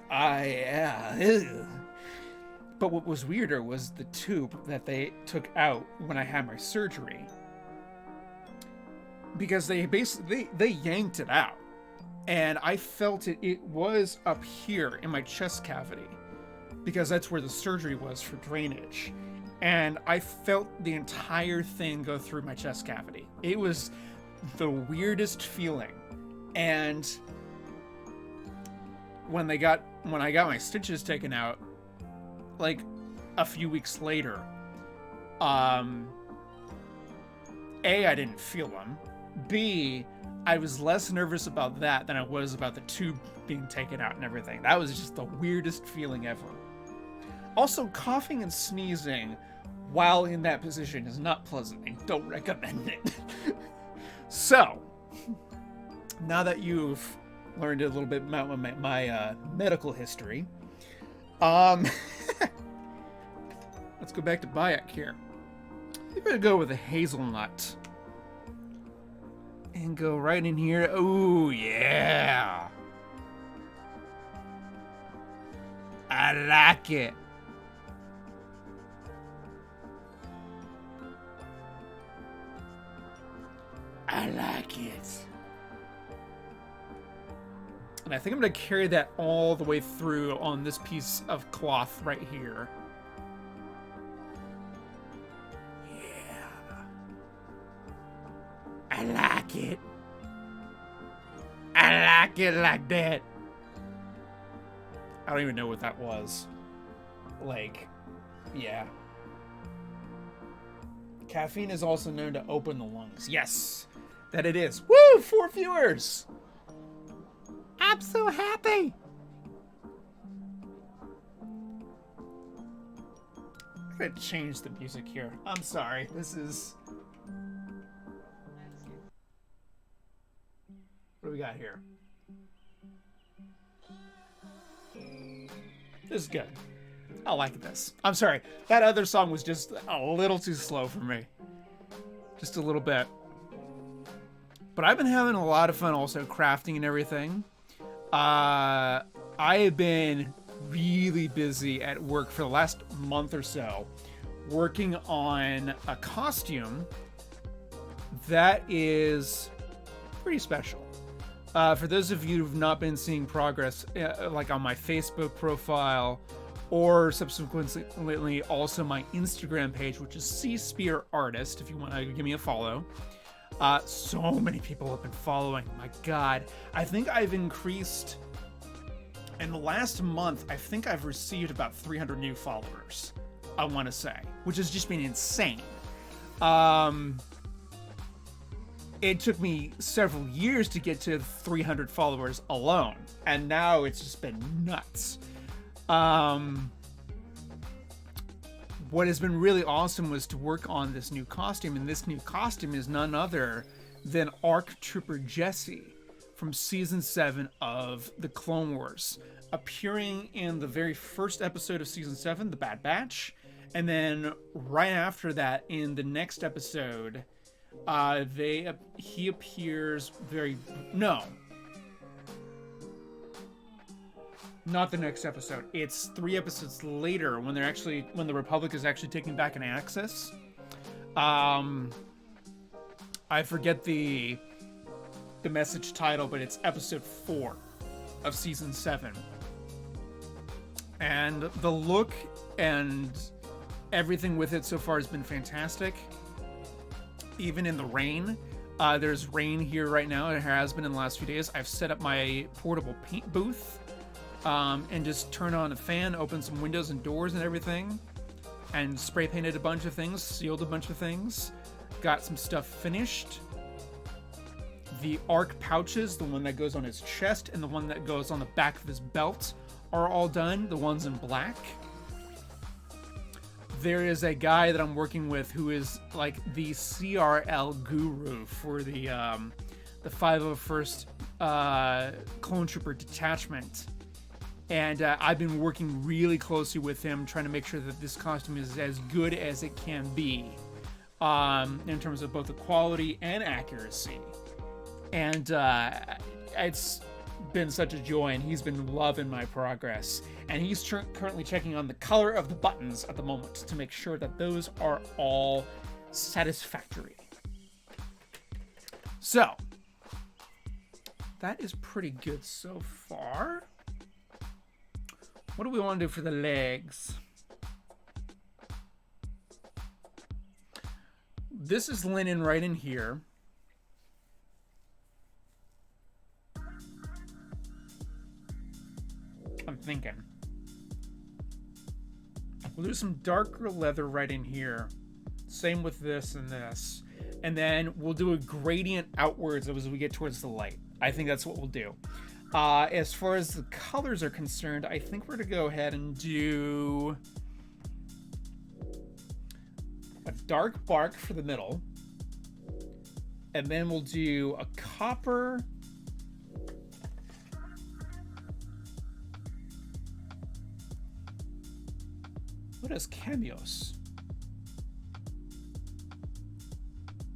But what was weirder was the tube that they took out when I had my surgery, because they yanked it out, and I felt it was up here in my chest cavity, because that's where the surgery was for drainage. And I felt the entire thing go through my chest cavity. It was the weirdest feeling. And when I got my stitches taken out, like a few weeks later, A, I didn't feel them. B, I was less nervous about that than I was about the tube being taken out and everything. That was just the weirdest feeling ever. Also, coughing and sneezing while in that position is not pleasant. I don't recommend it. So, now that you've learned a little bit about my medical history, let's go back to Bayek here. I'm gonna go with a hazelnut. And go right in here. Ooh, yeah. I like it. I like it. And I think I'm going to carry that all the way through on this piece of cloth right here. Yeah. I like it. I like it like that. I don't even know what that was. Like, yeah. Caffeine is also known to open the lungs. Yes. that it is. Woo! 4 viewers! I'm so happy! I'm gonna change the music here. I'm sorry. This is... What do we got here? This is good. I like this. I'm sorry. That other song was just a little too slow for me. Just a little bit. But I've been having a lot of fun also crafting and everything. I have been really busy at work for the last month or so, working on a costume that is pretty special. For those of you who've not been seeing progress, like on my Facebook profile, or subsequently also my Instagram page, which is Spear Artist, if you want to give me a follow. So many people have been following. My God, I think I've increased in the last month. I think I've received about 300 new followers. I want to say, which has just been insane. It took me several years to get to 300 followers alone, and now it's just been nuts. What has been really awesome was to work on this new costume, and this new costume is none other than ARC Trooper Jesse from Season 7 of The Clone Wars, appearing in the very first episode of Season 7, The Bad Batch, and then right after that, in the next episode, he appears not the next episode. It's 3 episodes later when the Republic is actually taking back an Axis. I forget the message title, but it's episode 4 of season 7. And the look and everything with it so far has been fantastic. Even in the rain. There's rain here right now. It has been in the last few days. I've set up my portable paint booth. And just turn on a fan, open some windows and doors and everything, and spray painted a bunch of things, sealed a bunch of things, got some stuff finished. The ARC pouches, the one that goes on his chest and the one that goes on the back of his belt, are all done, the ones in black. There is a guy that I'm working with who is like the CRL guru for the 501st Clone Trooper Detachment. And I've been working really closely with him, trying to make sure that this costume is as good as it can be, in terms of both the quality and accuracy. And it's been such a joy, and he's been loving my progress. And he's currently checking on the color of the buttons at the moment to make sure that those are all satisfactory. So, that is pretty good so far. What do we want to do for the legs? This is linen right in here. I'm thinking. We'll do some darker leather right in here. Same with this and this. And then we'll do a gradient outwards as we get towards the light. I think that's what we'll do. As far as the colors are concerned, I think we're going to go ahead and do a dark bark for the middle. And then we'll do a copper. What is cameos?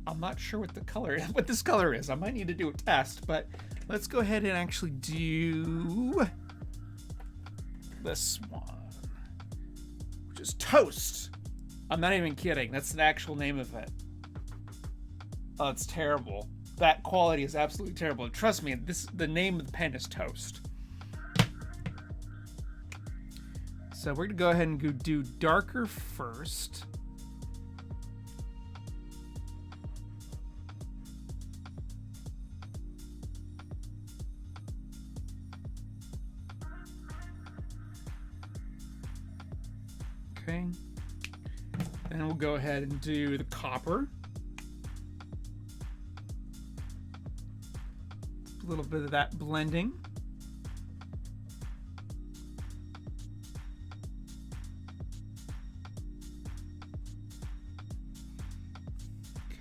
I'm not sure what this color is. I might need to do a test, but let's go ahead and actually do this one, which is toast. I'm not even kidding. That's the actual name of it. Oh, it's terrible. That quality is absolutely terrible. Trust me, the name of the pen is toast. So we're gonna go ahead and do darker first. Okay. Then we'll go ahead and do the copper. A little bit of that blending.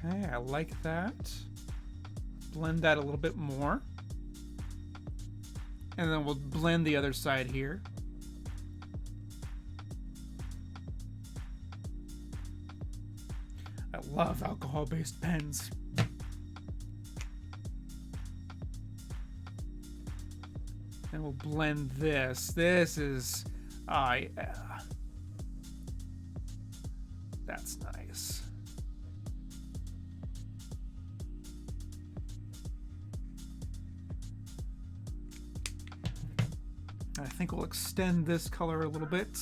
Okay, I like that. Blend that a little bit more. And then we'll blend the other side here. I love alcohol-based pens. And we'll blend this. This is, yeah. That's nice. I think we'll extend this color a little bit.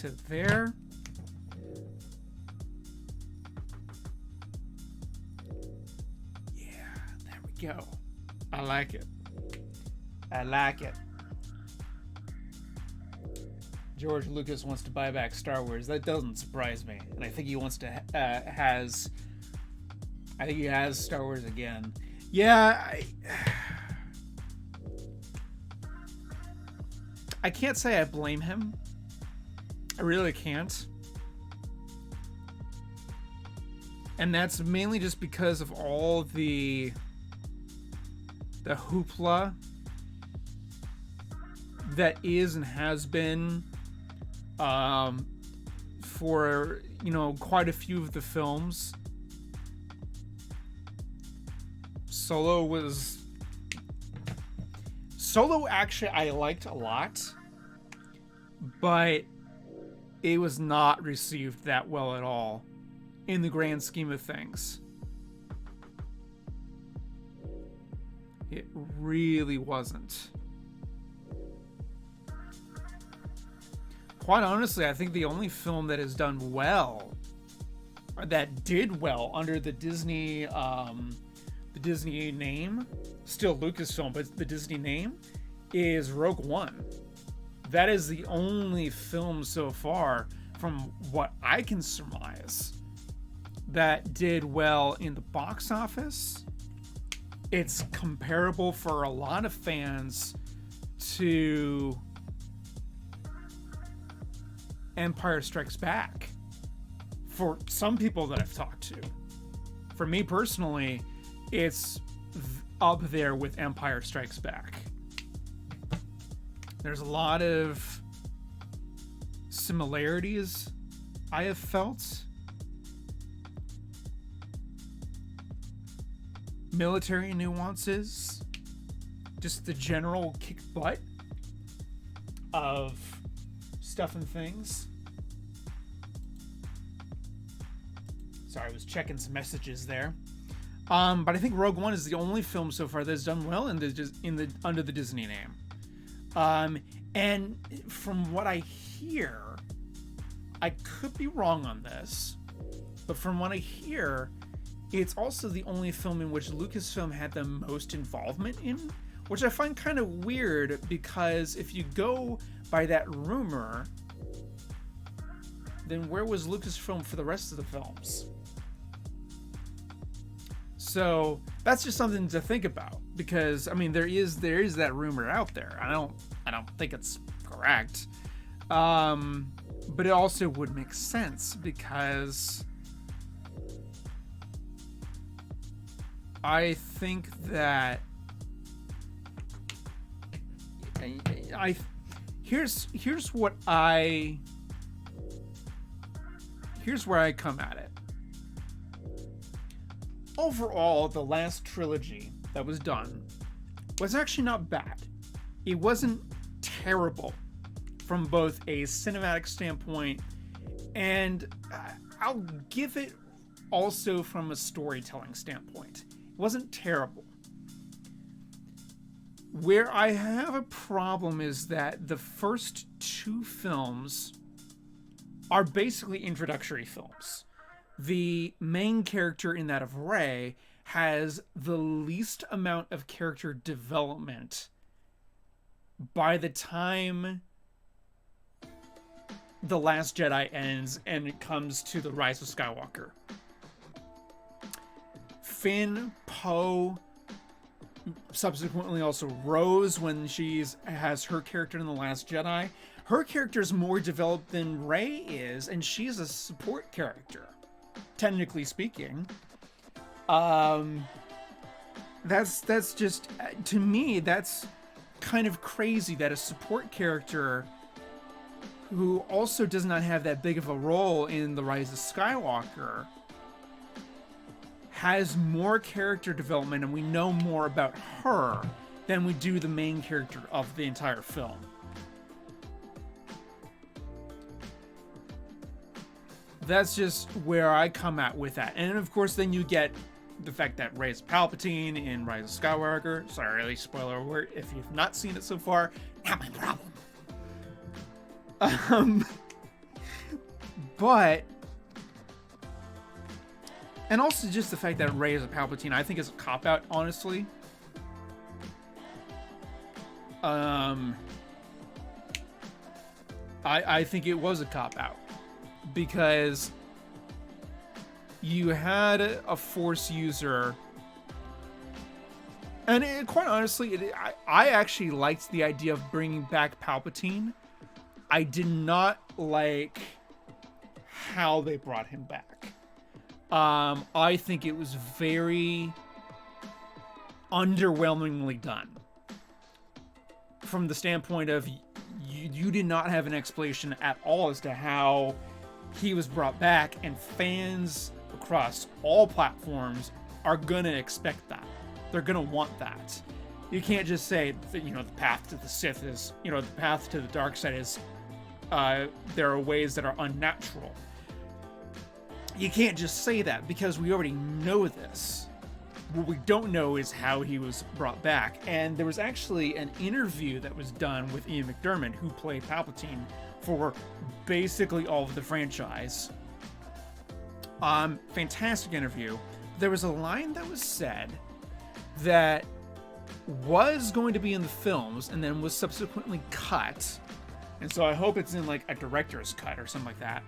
To there. Yeah, there we go. I like it. I like it. George Lucas wants to buy back Star Wars. That doesn't surprise me. And I think he wants to I think he has Star Wars again. Yeah, I can't say I blame him. I really can't. And that's mainly just because of all the hoopla that is and has been for, you know, quite a few of the films. Solo actually I liked a lot, but it was not received that well at all in the grand scheme of things. It really wasn't. Quite honestly, I think the only film that has done well, or that did well under the Disney name, still Lucasfilm, but the Disney name, is Rogue One. That is the only film so far, from what I can surmise, that did well in the box office. It's comparable for a lot of fans to Empire Strikes Back. For some people that I've talked to. For me personally, it's up there with Empire Strikes Back. There's a lot of similarities I have felt. Military nuances. Just the general kick butt of stuff and things. Sorry, I was checking some messages there. But I think Rogue One is the only film so far that's done well under the Disney name. And from what I hear, I could be wrong on this, but from what I hear, it's also the only film in which Lucasfilm had the most involvement in, which I find kind of weird, because if you go by that rumor, then where was Lucasfilm for the rest of the films? So that's just something to think about, because I mean there is that rumor out there. I don't think it's correct, but it also would make sense, because I think that here's where I come at it. Overall, the last trilogy that was done was actually not bad. It wasn't terrible from both a cinematic standpoint, and I'll give it also from a storytelling standpoint. It wasn't terrible. Where I have a problem is that the first two films are basically introductory films. The main character in that of Rey has the least amount of character development by the time The Last Jedi ends and it comes to The Rise of Skywalker. Finn, Poe, subsequently also Rose when has her character in The Last Jedi. Her character is more developed than Rey is, and she's a support character, technically speaking. That's just, to me, that's kind of crazy that a support character who also does not have that big of a role in The Rise of Skywalker has more character development, and we know more about her than we do the main character of the entire film. That's just where I come at with that. And of course, then you get the fact that Rey's Palpatine in Rise of Skywalker. Sorry, spoiler alert if you've not seen it so far. Not my problem. But, and also just the fact that Rey is a Palpatine, I think is a cop-out, honestly. I think it was a cop-out. Because you had a Force user, and quite honestly, I actually liked the idea of bringing back Palpatine. I did not like how they brought him back. I think it was very underwhelmingly done. From the standpoint of, you did not have an explanation at all as to how he was brought back, and fans across all platforms are gonna expect that. They're gonna want that. You can't just say that, the path to the Sith is, the path to the dark side is, there are ways that are unnatural. You can't just say that, because we already know this. What we don't know is how he was brought back. And there was actually an interview that was done with Ian McDiarmid, who played Palpatine for basically all of the franchise. Fantastic interview. There was a line that was said that was going to be in the films and then was subsequently cut. And so I hope it's in like a director's cut or something like that,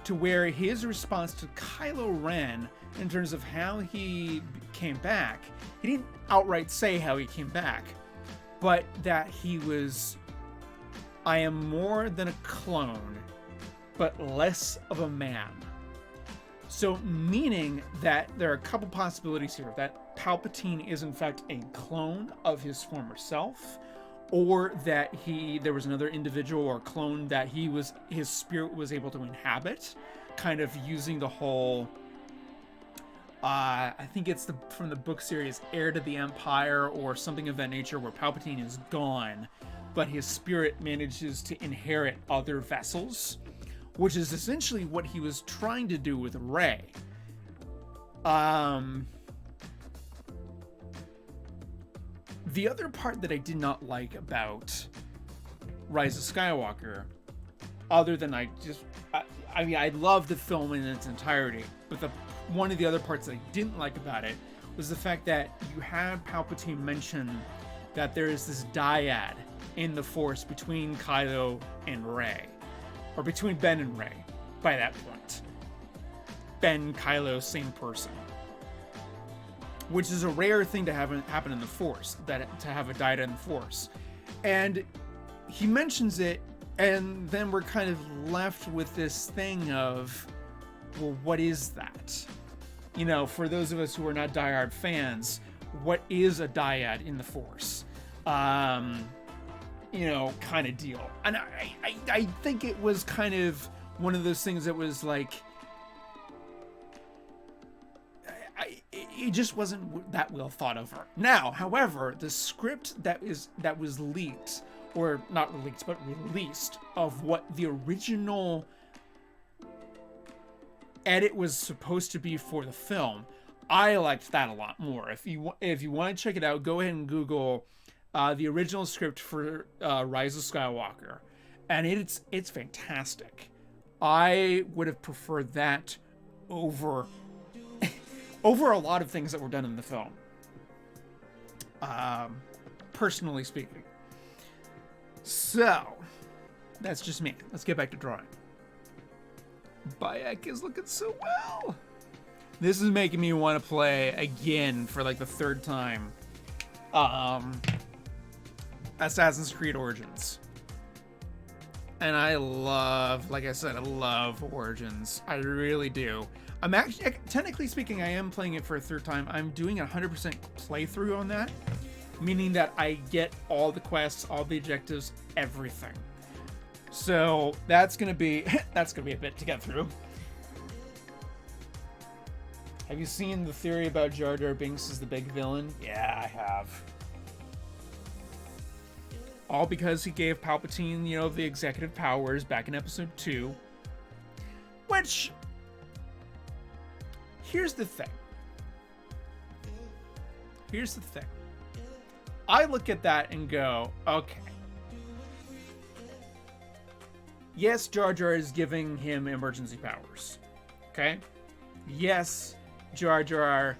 to where his response to Kylo Ren in terms of how he came back, he didn't outright say how he came back, but that he was, I am more than a clone, but less of a man. So meaning that there are a couple possibilities here, that Palpatine is in fact a clone of his former self, or that there was another individual or clone that his spirit was able to inhabit, kind of using the whole, I think it's from the book series Heir to the Empire or something of that nature, where Palpatine is gone, but his spirit manages to inherit other vessels, which is essentially what he was trying to do with Rey. The other part that I did not like about Rise of Skywalker, other than I love the film in its entirety, but one of the other parts that I didn't like about it was the fact that you had Palpatine mention that there is this dyad in the Force between Kylo and Rey, or between Ben and Rey by that point. Ben, Kylo, same person. Which is a rare thing to happen in the Force, to have a dyad in the Force. And he mentions it, and then we're kind of left with this thing of, well, what is that? For those of us who are not diehard fans, what is a dyad in the Force? Kind of deal. And I think it was kind of one of those things that was like, it just wasn't that well thought over. Now, however, the script that was leaked, or not leaked, but released, of what the original edit was supposed to be for the film, I liked that a lot more. If you want to check it out, go ahead and Google the original script for Rise of Skywalker, and it's fantastic. I would have preferred that over a lot of things that were done in the film, personally speaking. So that's just me. Let's get back to drawing. Bayek is looking so well. This is making me want to play again for like the third time. Assassin's Creed Origins. And I love, like I said, I love Origins. I really do. I'm actually, technically speaking, I am playing it for a third time. I'm doing a 100% playthrough on that, meaning that I get all the quests, all the objectives, everything. So that's gonna be a bit to get through. Have you seen the theory about Jar Jar Binks as the big villain? Yeah, I have. All because he gave Palpatine, you know, the executive powers back in episode 2. Which, here's the thing. I look at that and go, okay. Yes, Jar Jar is giving him emergency powers. Okay? Yes, Jar Jar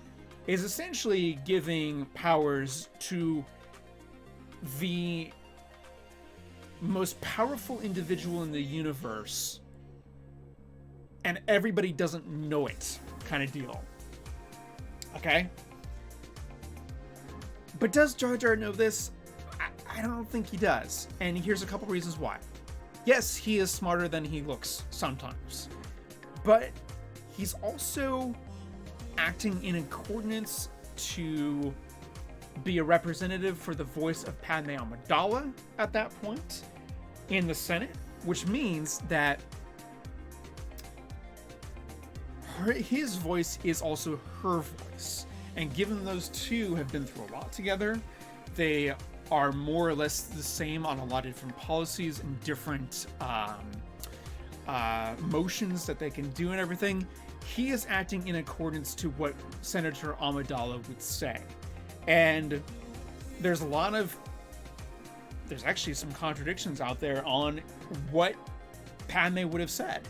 is essentially giving powers to the most powerful individual in the universe, and everybody doesn't know it, kind of deal. Okay? But does Jar Jar know this? I don't think he does. And here's a couple reasons why. Yes, he is smarter than he looks sometimes. But he's also acting in accordance to be a representative for the voice of Padme Amidala at that point in the Senate, which means that his voice is also her voice. And given those two have been through a lot together, they are more or less the same on a lot of different policies and different motions that they can do and everything. He is acting in accordance to what Senator Amidala would say. And there's actually some contradictions out there on what Padme would have said.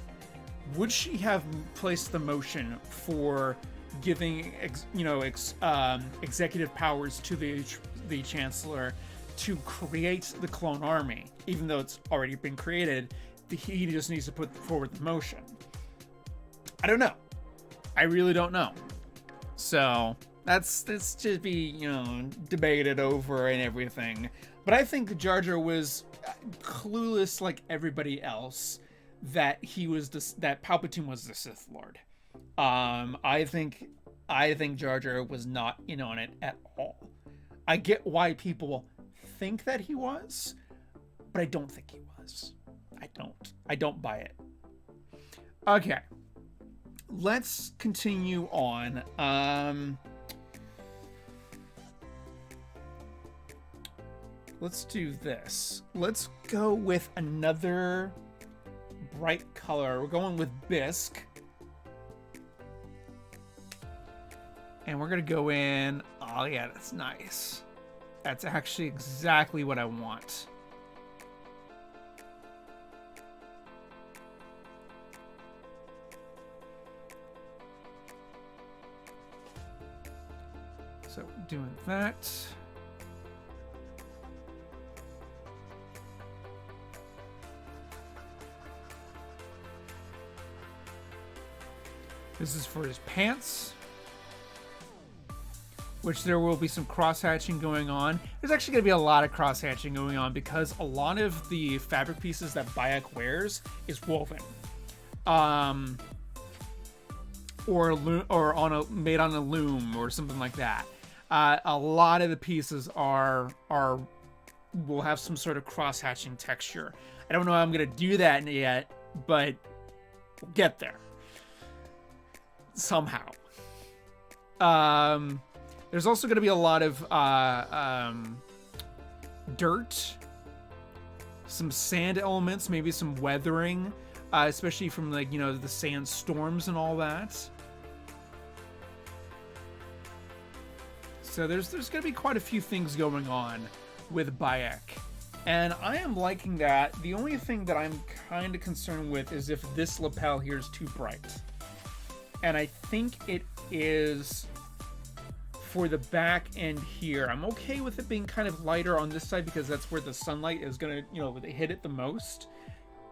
Would she have placed the motion for giving, executive powers to the Chancellor to create the clone army, even though it's already been created? He just needs to put forward the motion. I don't know. I really don't know. So that's to be, debated over and everything. But I think Jar Jar was clueless like everybody else that that Palpatine was the Sith Lord. I think Jar Jar was not in on it at all. I get why people think that he was, but I don't think he was. I don't buy it. Okay. Let's continue on. Let's do this. Let's go with another bright color. We're going with bisque. And we're going to go in. Oh, yeah, that's nice. That's actually exactly what I want. So doing that. This is for his pants, which there will be some cross-hatching going on. There's actually going to be a lot of cross-hatching going on because a lot of the fabric pieces that Bayek wears is woven. Or made on a loom or something like that. A lot of the pieces will have some sort of cross-hatching texture. I don't know how I'm going to do that yet, but we'll get there. Somehow. There's also going to be a lot of dirt, some sand elements, maybe some weathering, especially from the sand storms and all that. So there's going to be quite a few things going on with Bayek. And I am liking that. The only thing that I'm kind of concerned with is if this lapel here is too bright. And I think it is for the back end here. I'm okay with it being kind of lighter on this side because that's where the sunlight is going to, hit it the most.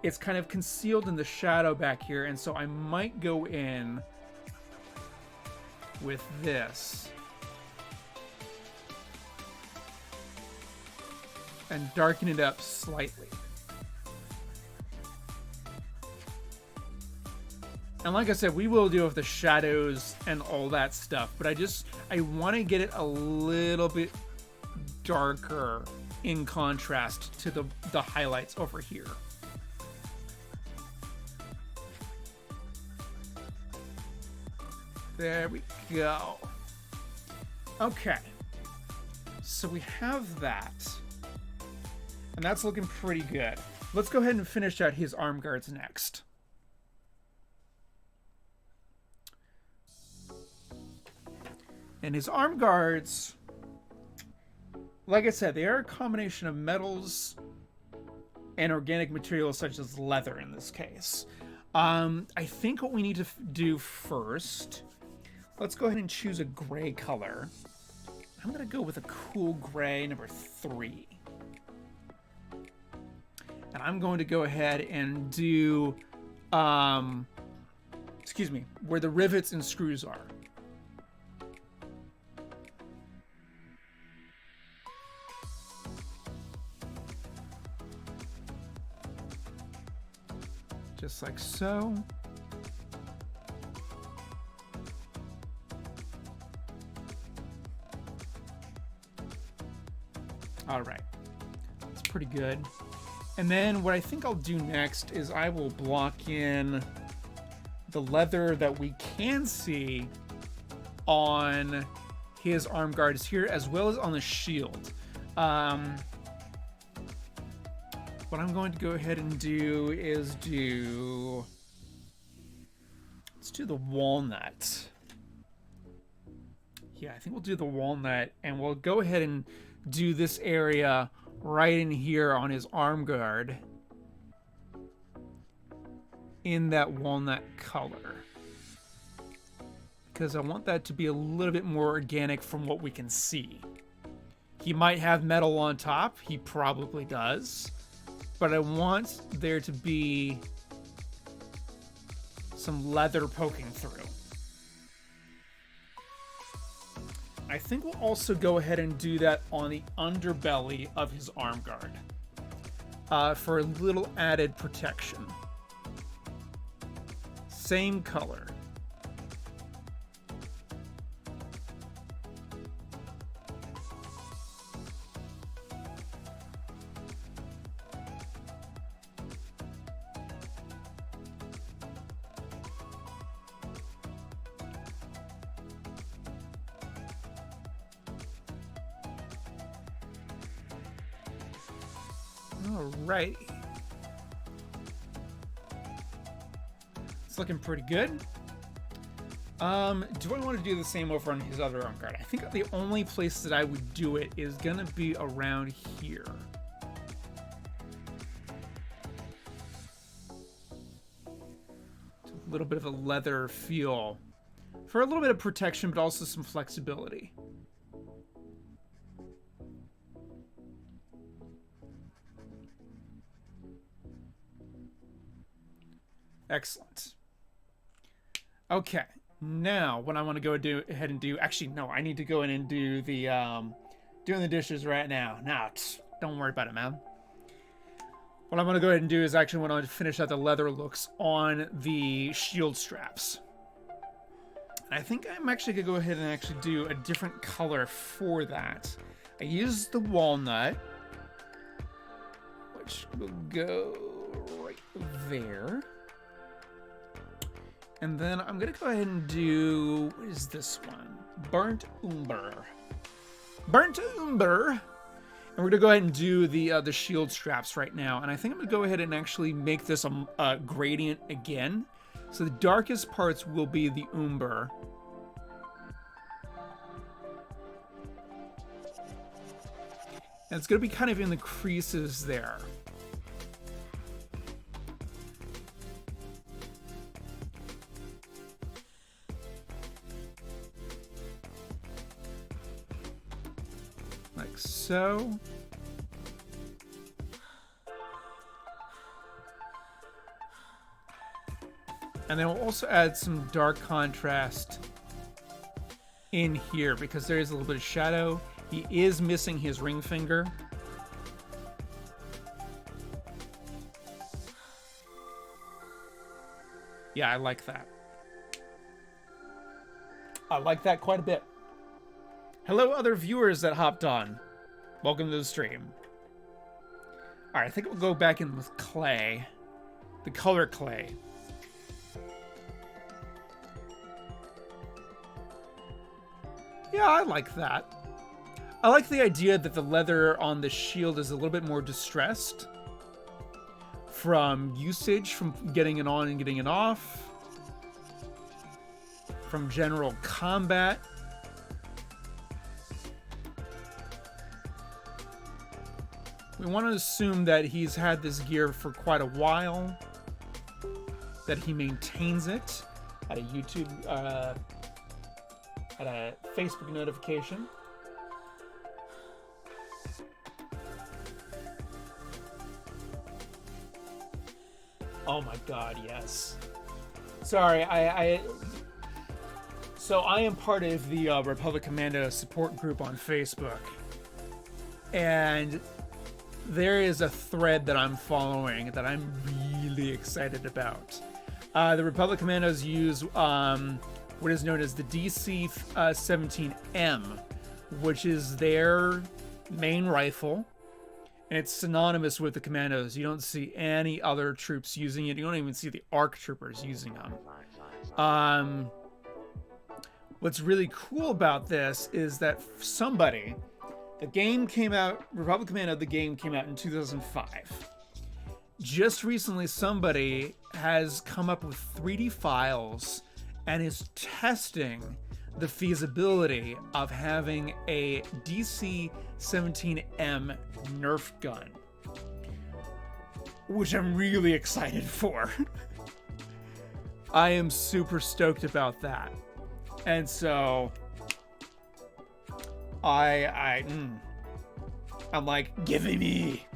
It's kind of concealed in the shadow back here. And so I might go in with this. And darken it up slightly. And like I said, we will deal with the shadows and all that stuff, but I want to get it a little bit darker in contrast to the highlights over here. There we go. Okay. So we have that. And that's looking pretty good. Let's go ahead and finish out his arm guards next. And his arm guards, like I said, they are a combination of metals and organic materials such as leather in this case. I think what we need to do first, let's go ahead and choose a gray color. I'm going to go with a cool gray, number 3. And I'm going to go ahead and do, excuse me, where the rivets and screws are. Just like so. All right, that's pretty good. And then what I think I'll do next is I will block in the leather that we can see on his arm guards here, as well as on the shield. What I'm going to go ahead and do is let's do the walnut. Yeah, I think we'll do the walnut, and we'll go ahead and do this area right in here on his arm guard in that walnut color, because I want that to be a little bit more organic from what we can see. He might have metal on top, he probably does, but I want there to be some leather poking through. I think we'll also go ahead and do that on the underbelly of his arm guard for a little added protection. Same color. All right. It's looking pretty good. Do I want to do the same over on his other arm guard? I think the only place that I would do it is gonna be around here. It's a little bit of a leather feel for a little bit of protection, but also some flexibility. Excellent. Okay, now what I want to go ahead and do. Actually, no, I need to go in and do the doing the dishes right now. Now, don't worry about it, man. What I'm going to go ahead and do is actually want to finish out the leather looks on the shield straps. And I think I'm actually going to go ahead and actually do a different color for that. I used the walnut, which will go right there. And then I'm going to go ahead and do, what is this one? Burnt umber. Burnt umber. And we're going to go ahead and do the shield straps right now. And I think I'm going to go ahead and actually make this a gradient again. So the darkest parts will be the umber. And it's going to be kind of in the creases there. Like so. And then we'll also add some dark contrast in here because there is a little bit of shadow. He is missing his ring finger. Yeah, I like that. I like that quite a bit. Hello, other viewers that hopped on. Welcome to the stream. All right, I think we'll go back in with clay. The color clay. Yeah, I like that. I like the idea that the leather on the shield is a little bit more distressed from usage, from getting it on and getting it off, from general combat. We want to assume that he's had this gear for quite a while, that he maintains it. At a YouTube, at a Facebook notification. Oh my God, yes. Sorry, so I am part of the Republic Commando support group on Facebook, and there is a thread that I'm following that I'm really excited about. The Republic Commandos use what is known as the DC-17M, which is their main rifle, and it's synonymous with the Commandos. You don't see any other troops using it. You don't even see the ARC troopers using them. What's really cool about this is that somebody, the game came out, Republic Commando, the game came out in 2005. Just recently, somebody has come up with 3D files and is testing the feasibility of having a DC-17M Nerf gun, which I'm really excited for. I am super stoked about that. And so I'm like, give me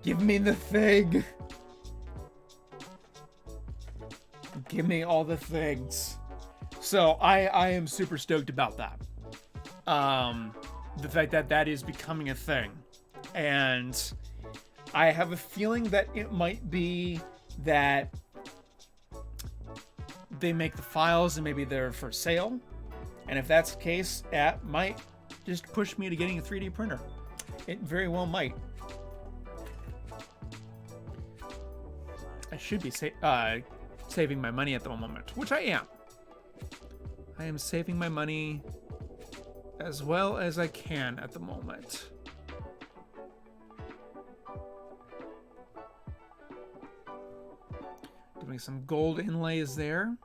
the thing. Give me all the things. So I am super stoked about that. The fact that that is becoming a thing. And I have a feeling that it might be that they make the files and maybe they're for sale. And if that's the case, that might just push me to getting a 3D printer. It very well might. I should be saving my money at the moment, which I am. I am saving my money as well as I can at the moment. Doing some gold inlays there.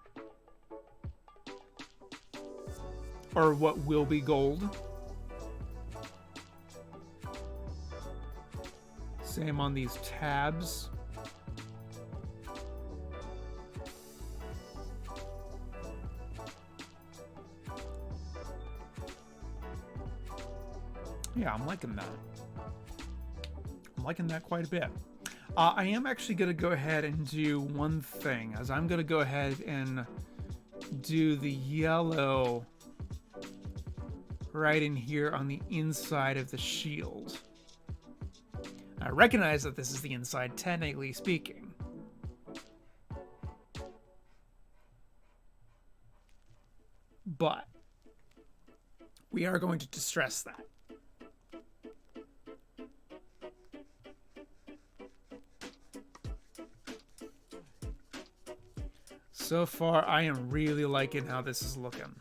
Or what will be gold. Same on these tabs. Yeah, I'm liking that. I'm liking that quite a bit. I am actually going to go ahead and do one thing, as I'm going to go ahead and do the yellow right in here on the inside of the shield. I recognize that this is the inside, technically speaking. But we are going to distress that. So far, I am really liking how this is looking.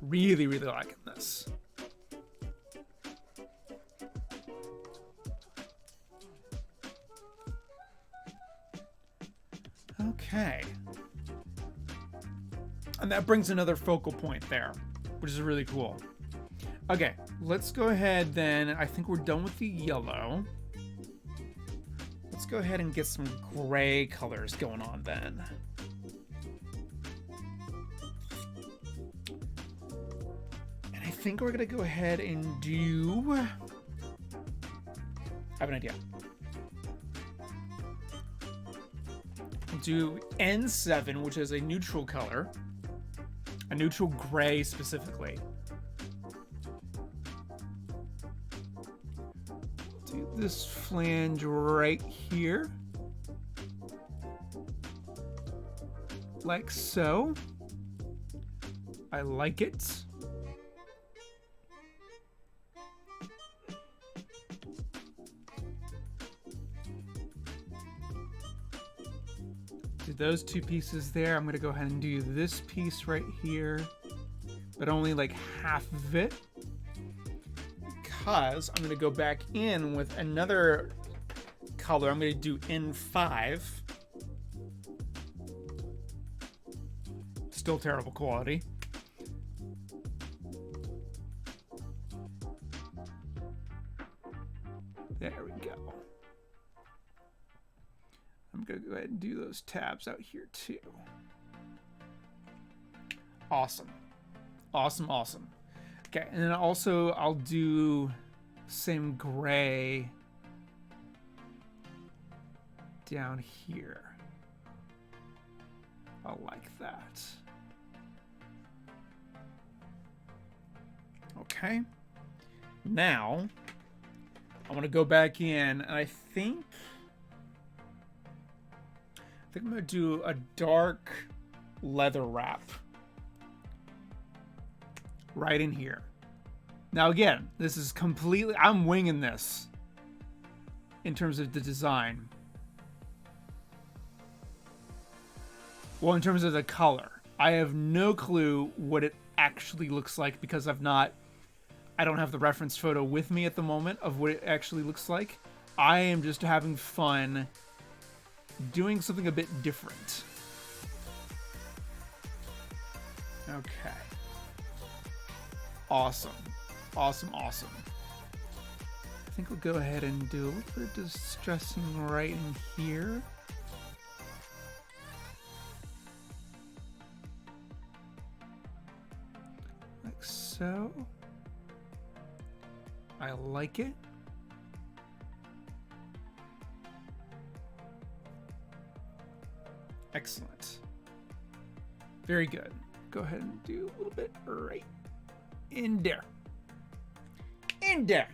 Really, really liking this. Okay. And that brings another focal point there, which is really cool. Okay, let's go ahead then. I think we're done with the yellow. Let's go ahead and get some gray colors going on then. And I think we're gonna go ahead and do... I have an idea. do N7, which is a neutral color. A neutral gray specifically. Do this flange right here. Like so. I like it. Do those two pieces there. I'm going to go ahead and do this piece right here, but only like half of it, because I'm going to go back in with another color. I'm going to do N5. Still terrible quality. There we go. I'm going to go ahead and do those tabs out here too. Awesome. Awesome, awesome. Okay, and then also I'll do same gray down here. I like that. Okay. Now, I'm going to go back in, and I think I'm going to do a dark leather wrap right in here. Now, again, this is completely... I'm winging this in terms of the design. Well, in terms of the color. I have no clue what it actually looks like because I don't have the reference photo with me at the moment of what it actually looks like. I am just having fun doing something a bit different. Okay. Awesome. Awesome, awesome. I think we'll go ahead and do a little bit of distressing right in here. Like so. I like it. Excellent. Very good. Go ahead and do a little bit right in there. In there.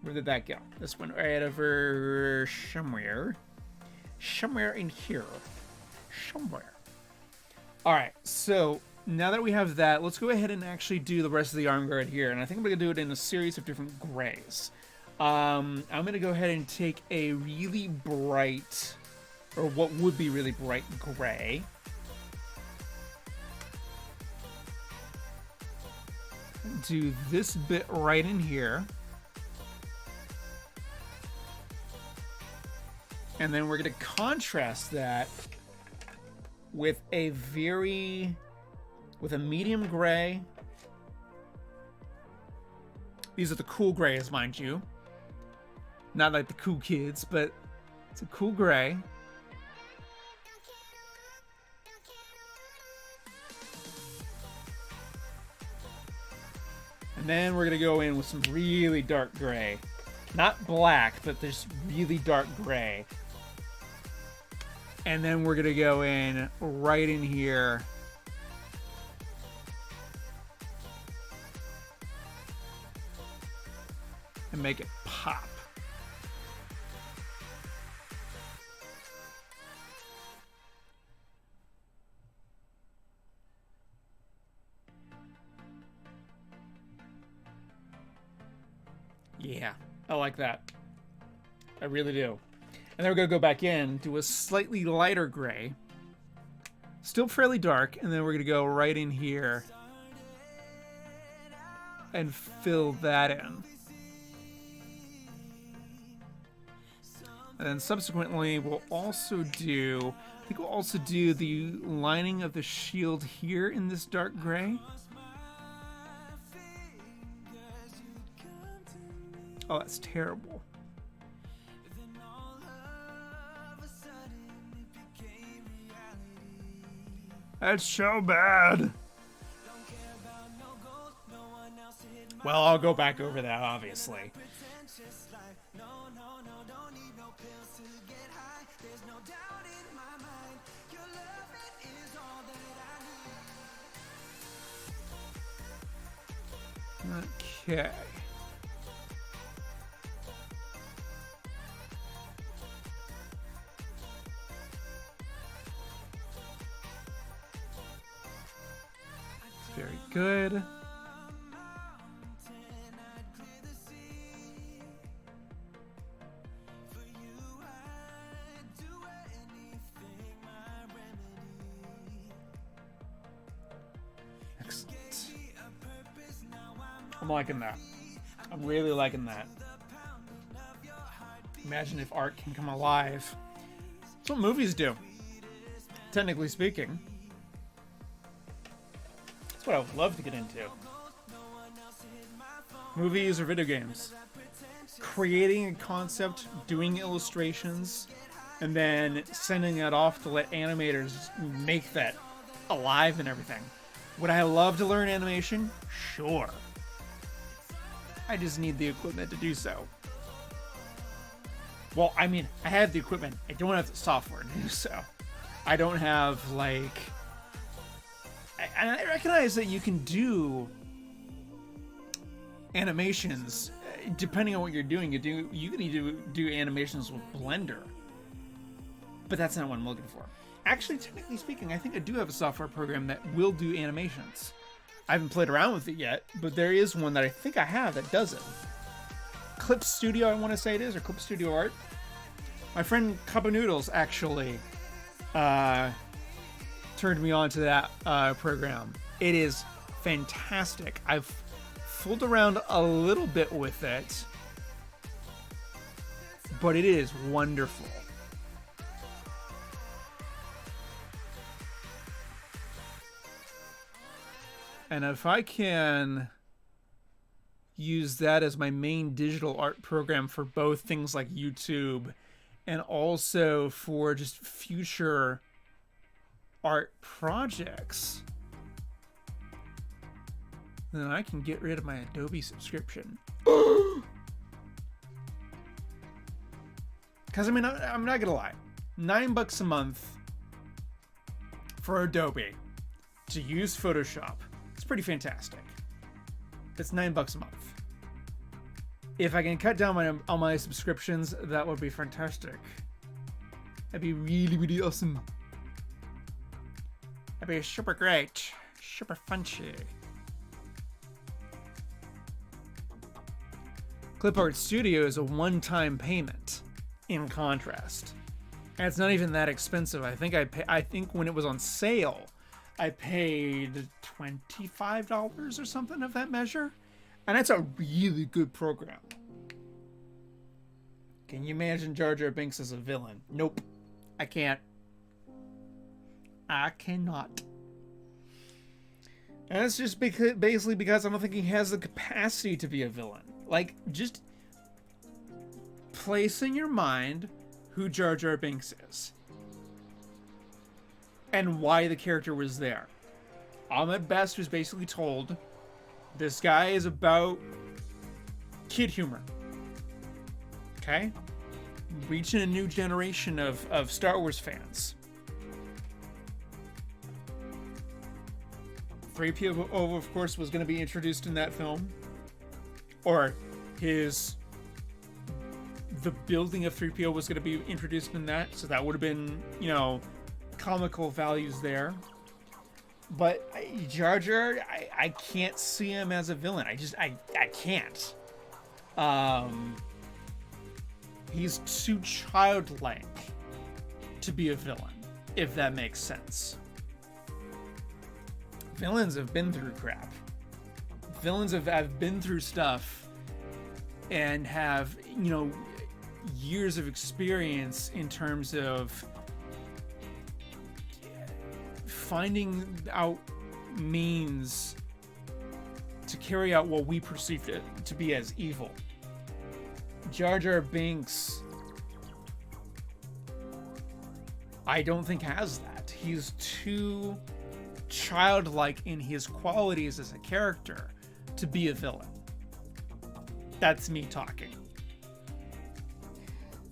Where did that go? This went right over somewhere. Somewhere in here. Somewhere. All right, so now that we have that, let's go ahead and actually do the rest of the arm guard here. And I think I'm going to do it in a series of different grays. I'm going to go ahead and take a really bright, or what would be really bright gray. Do this bit right in here. And then we're going to contrast that with a medium gray. These are the cool grays, mind you. Not like the cool kids, but it's a cool gray. And then we're going to go in with some really dark gray. Not black, but there's really dark gray. And then we're going to go in right in here. And make it pop. Yeah, I like that. I really do. And then we're going to go back in to a slightly lighter gray. Still fairly dark. And then we're going to go right in here and fill that in. And then subsequently, we'll also do... I think we'll also do the lining of the shield here in this dark gray. Oh, that's terrible. That's so bad. Well, I'll go back over that, obviously. Okay. Very good. Excellent. I'm liking that. I'm really liking that. Imagine if art can come alive. That's what movies do, technically speaking. That's what I would love to get into. Movies or video games. Creating a concept, doing illustrations, and then sending that off to let animators make that alive and everything. Would I love to learn animation? Sure. I just need the equipment to do so. Well, I mean, I have the equipment. I don't have the software to do so. I don't have, like... And I recognize that you can do animations, depending on what you're doing. You can need to do animations with Blender. But that's not what I'm looking for. Actually, technically speaking, I think I do have a software program that will do animations. I haven't played around with it yet, but there is one that I think I have that does it. Clip Studio, I want to say it is, or Clip Studio Art. My friend Cup of Noodles actually turned me on to that program. It is fantastic. I've fooled around a little bit with it, but it is wonderful. And if I can use that as my main digital art program for both things like YouTube and also for just future art projects, then I can get rid of my Adobe subscription. Because, I mean, I'm not gonna lie. $9 a month for Adobe to use Photoshop. It's pretty fantastic. It's $9 a month. If I can cut down on my subscriptions, that would be fantastic. That'd be really, really awesome. That'd be super great. Super funchy. Clip Art Studio is a one-time payment, in contrast. And it's not even that expensive. I think when it was on sale, I paid $25 or something of that measure. And that's a really good program. Can you imagine Jar Jar Binks as a villain? Nope. I can't. I cannot. And it's just basically because I don't think he has the capacity to be a villain. Like, just place in your mind who Jar Jar Binks is. And why the character was there. Ahmed Best was basically told, this guy is about kid humor. Okay? Reaching a new generation of Star Wars fans. 3PO, of course, was going to be introduced in that film. Or the building of 3PO was going to be introduced in that. So that would have been, comical values there. But Jar Jar, I can't see him as a villain. I can't. He's too childlike to be a villain, if that makes sense. Villains have been through crap. Villains have been through stuff and have, years of experience in terms of finding out means to carry out what we perceive it to be as evil. Jar Jar Binks, I don't think has that. He's too childlike in his qualities as a character to be a villain. That's me talking.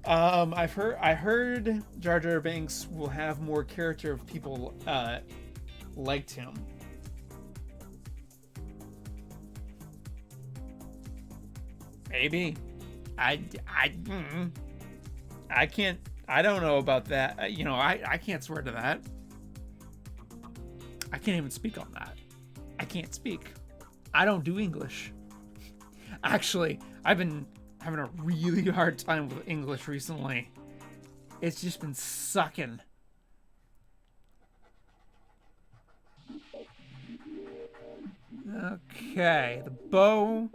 I heard Jar Jar Binks will have more character if people liked him. Maybe. I, I can't, I don't know about that. You know, I can't swear to that. I can't even speak on that. I can't speak. I don't do English. Actually, I've been having a really hard time with English recently. It's just been sucking. Okay, the bow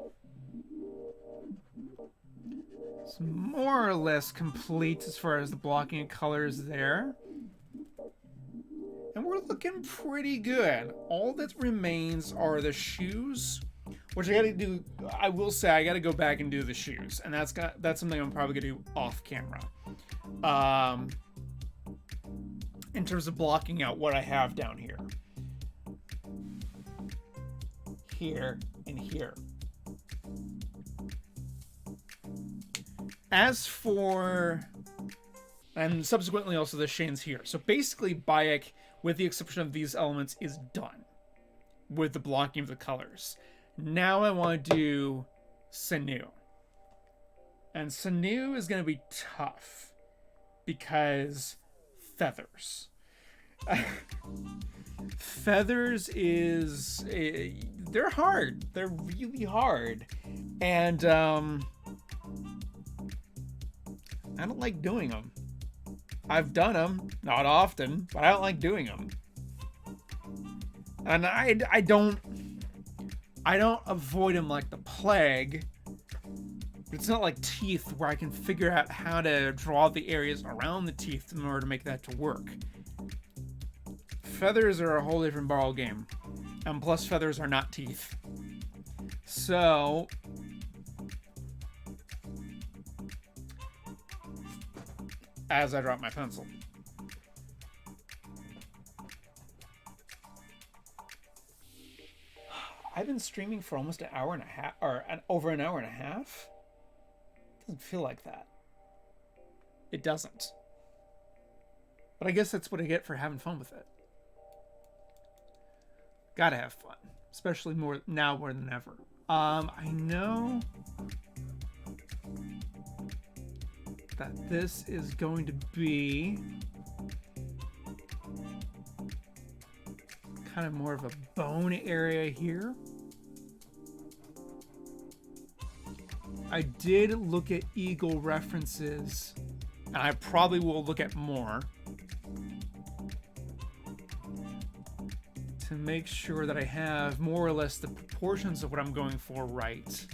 is more or less complete as far as the blocking of colors there. And we're looking pretty good. All that remains are the shoes, which I gotta do. I will say I gotta go back and do the shoes, and that's something I'm probably gonna do off camera. In terms of blocking out what I have down here, here, and here. As for, and subsequently also the shins here. So basically Bayek, with the exception of these elements, is done with the blocking of the colors. Now I want to do Sinew. And Sinew is going to be tough because feathers. Feathers is, they're hard. They're really hard. And I don't like doing them. I've done them, not often, but I don't like doing them. And I don't avoid them like the plague. But it's not like teeth where I can figure out how to draw the areas around the teeth in order to make that to work. Feathers are a whole different ball game. And plus feathers are not teeth. So as I drop my pencil. I've been streaming for almost an hour and a half, or over an hour and a half. Doesn't feel like that. It doesn't. But I guess that's what I get for having fun with it. Gotta have fun, especially more now more than ever. I know that this is going to be kind of more of a bone area here. I did look at eagle references, and I probably will look at more to make sure that I have more or less the proportions of what I'm going for right.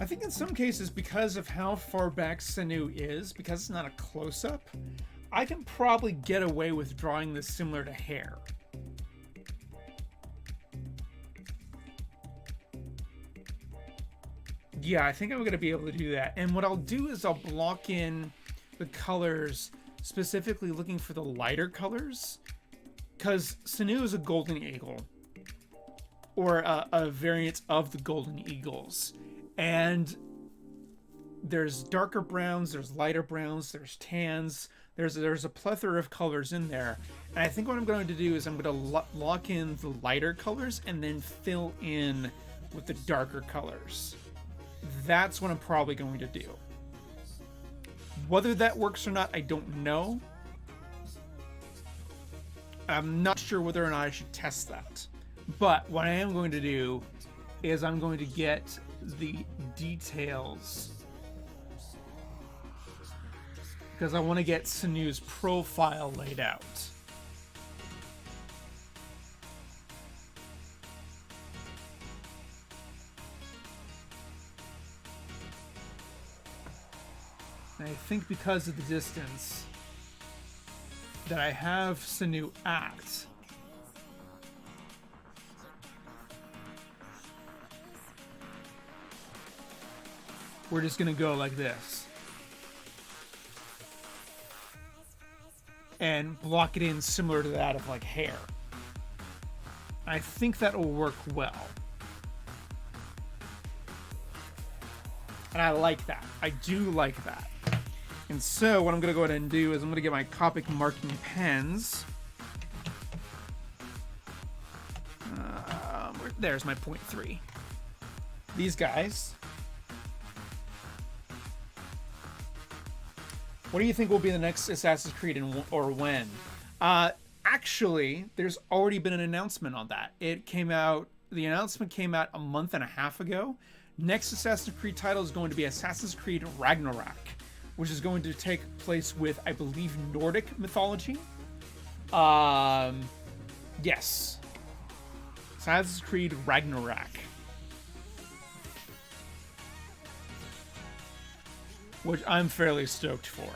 I think in some cases, because of how far back Sinew is, because it's not a close-up, I can probably get away with drawing this similar to hair. Yeah, I think I'm going to be able to do that. And what I'll do is I'll block in the colors, specifically looking for the lighter colors, because Sinew is a golden eagle, or a variant of the golden eagles. And there's darker browns, there's lighter browns, there's tans, there's a plethora of colors in there. And I think what I'm going to do is I'm going to lock in the lighter colors and then fill in with the darker colors. That's what I'm probably going to do. Whether that works or not, I don't know. I'm not sure whether or not I should test that. But what I am going to do is I'm going to get the details, because I want to get Sinew's profile laid out. And I think because of the distance that I have Sinew at, we're just gonna go like this and block it in similar to that of like hair. I think that will work well. And I like that. I do like that. And so what I'm going to go ahead and do is I'm going to get my Copic marking pens. There's my 0.3. These guys. What do you think will be the next Assassin's Creed or when? Actually, there's already been an announcement on that. The announcement came out a month and a half ago. Next Assassin's Creed title is going to be Assassin's Creed Ragnarok, which is going to take place with, I believe, Nordic mythology. Yes. Assassin's Creed Ragnarok. Which I'm fairly stoked for.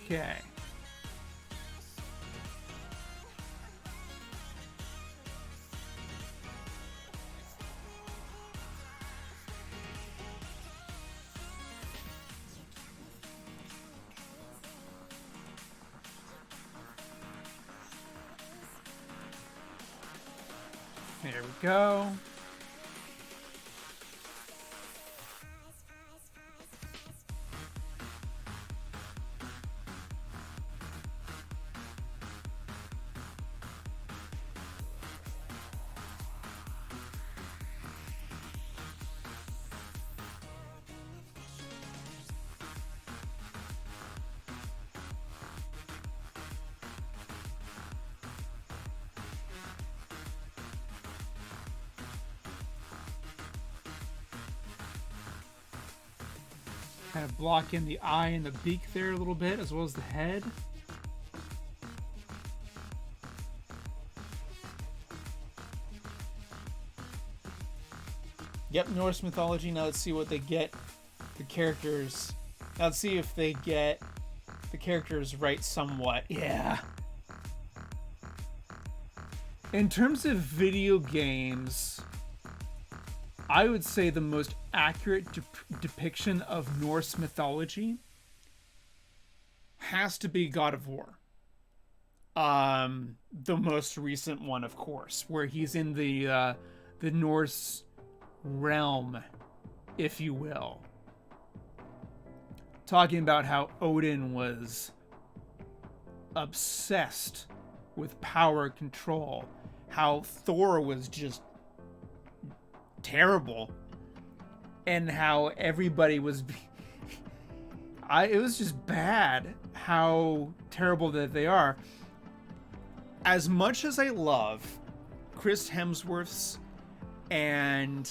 Okay. There we go. Kind of block in the eye and the beak there a little bit, as well as the head. Yep, Norse mythology. Now let's see what they get. The characters. Now let's see if they get the characters right somewhat. Yeah. In terms of video games, I would say the most accurate depiction of Norse mythology has to be God of War. The most recent one, of course, where he's in the Norse realm, if you will. Talking about how Odin was obsessed with power control, how Thor was just terrible, and how everybody was it was just bad how terrible that they are. As much as I love Chris Hemsworth's and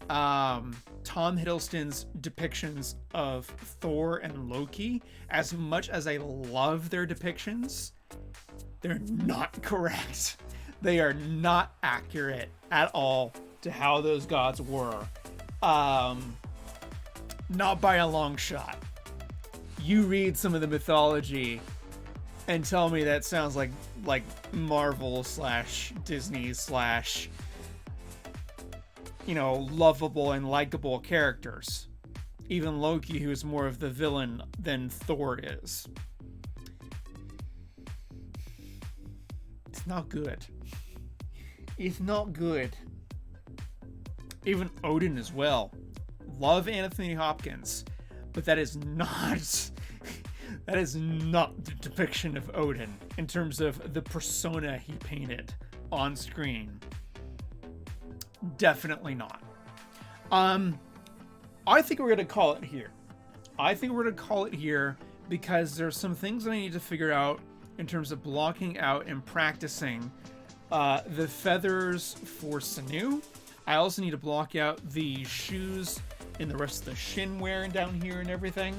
Tom Hiddleston's depictions of Thor and Loki, as much as I love their depictions, they're not correct. They are not accurate at all to how those gods were. Not by a long shot. You read some of the mythology and tell me that sounds like Marvel / Disney / lovable and likable characters. Even Loki, who's more of the villain than Thor is. It's not good. It's not good. Even Odin as well. Love Anthony Hopkins, but that is not the depiction of Odin in terms of the persona he painted on screen. Definitely not. I think we're gonna call it here. Because there's some things that I need to figure out in terms of blocking out and practicing the feathers for Sanu. I also need to block out the shoes and the rest of the shin wear down here and everything.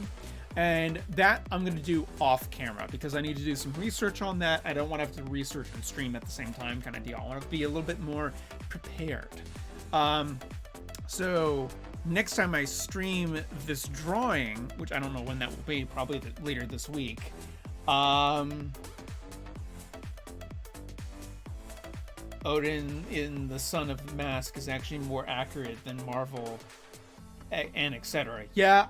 And that I'm going to do off camera because I need to do some research on that. I don't want to have to research and stream at the same time kind of deal. I want to be a little bit more prepared. So next time I stream this drawing, which I don't know when that will be, probably later this week. Odin in the Son of the Mask is actually more accurate than Marvel and etc. Yeah,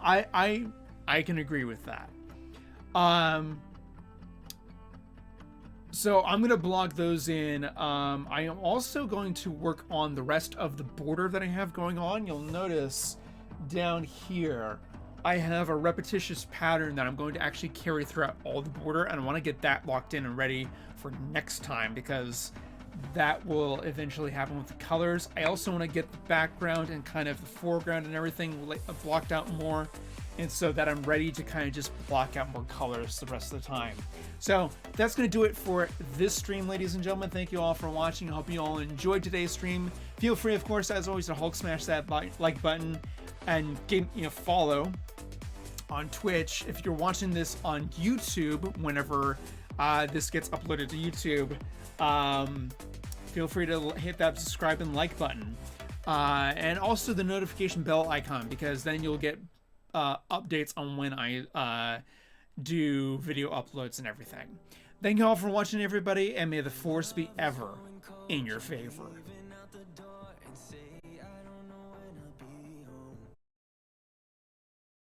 I can agree with that. So I'm going to block those in. I am also going to work on the rest of the border that I have going on. You'll notice down here, I have a repetitious pattern that I'm going to actually carry throughout all the border, and I want to get that locked in and ready for next time, because that will eventually happen with the colors. I also want to get the background and kind of the foreground and everything blocked out more, and so that I'm ready to kind of just block out more colors the rest of the time. So that's going to do it for this stream, ladies and gentlemen. Thank you all for watching. I hope you all enjoyed today's stream. Feel free, of course, as always, to Hulk smash that like button and follow on Twitch. If you're watching this on YouTube, whenever this gets uploaded to YouTube, feel free to hit that subscribe and like button, and also the notification bell icon, because then you'll get updates on when I do video uploads and everything. Thank you all for watching, everybody, and may the force be ever in your favor.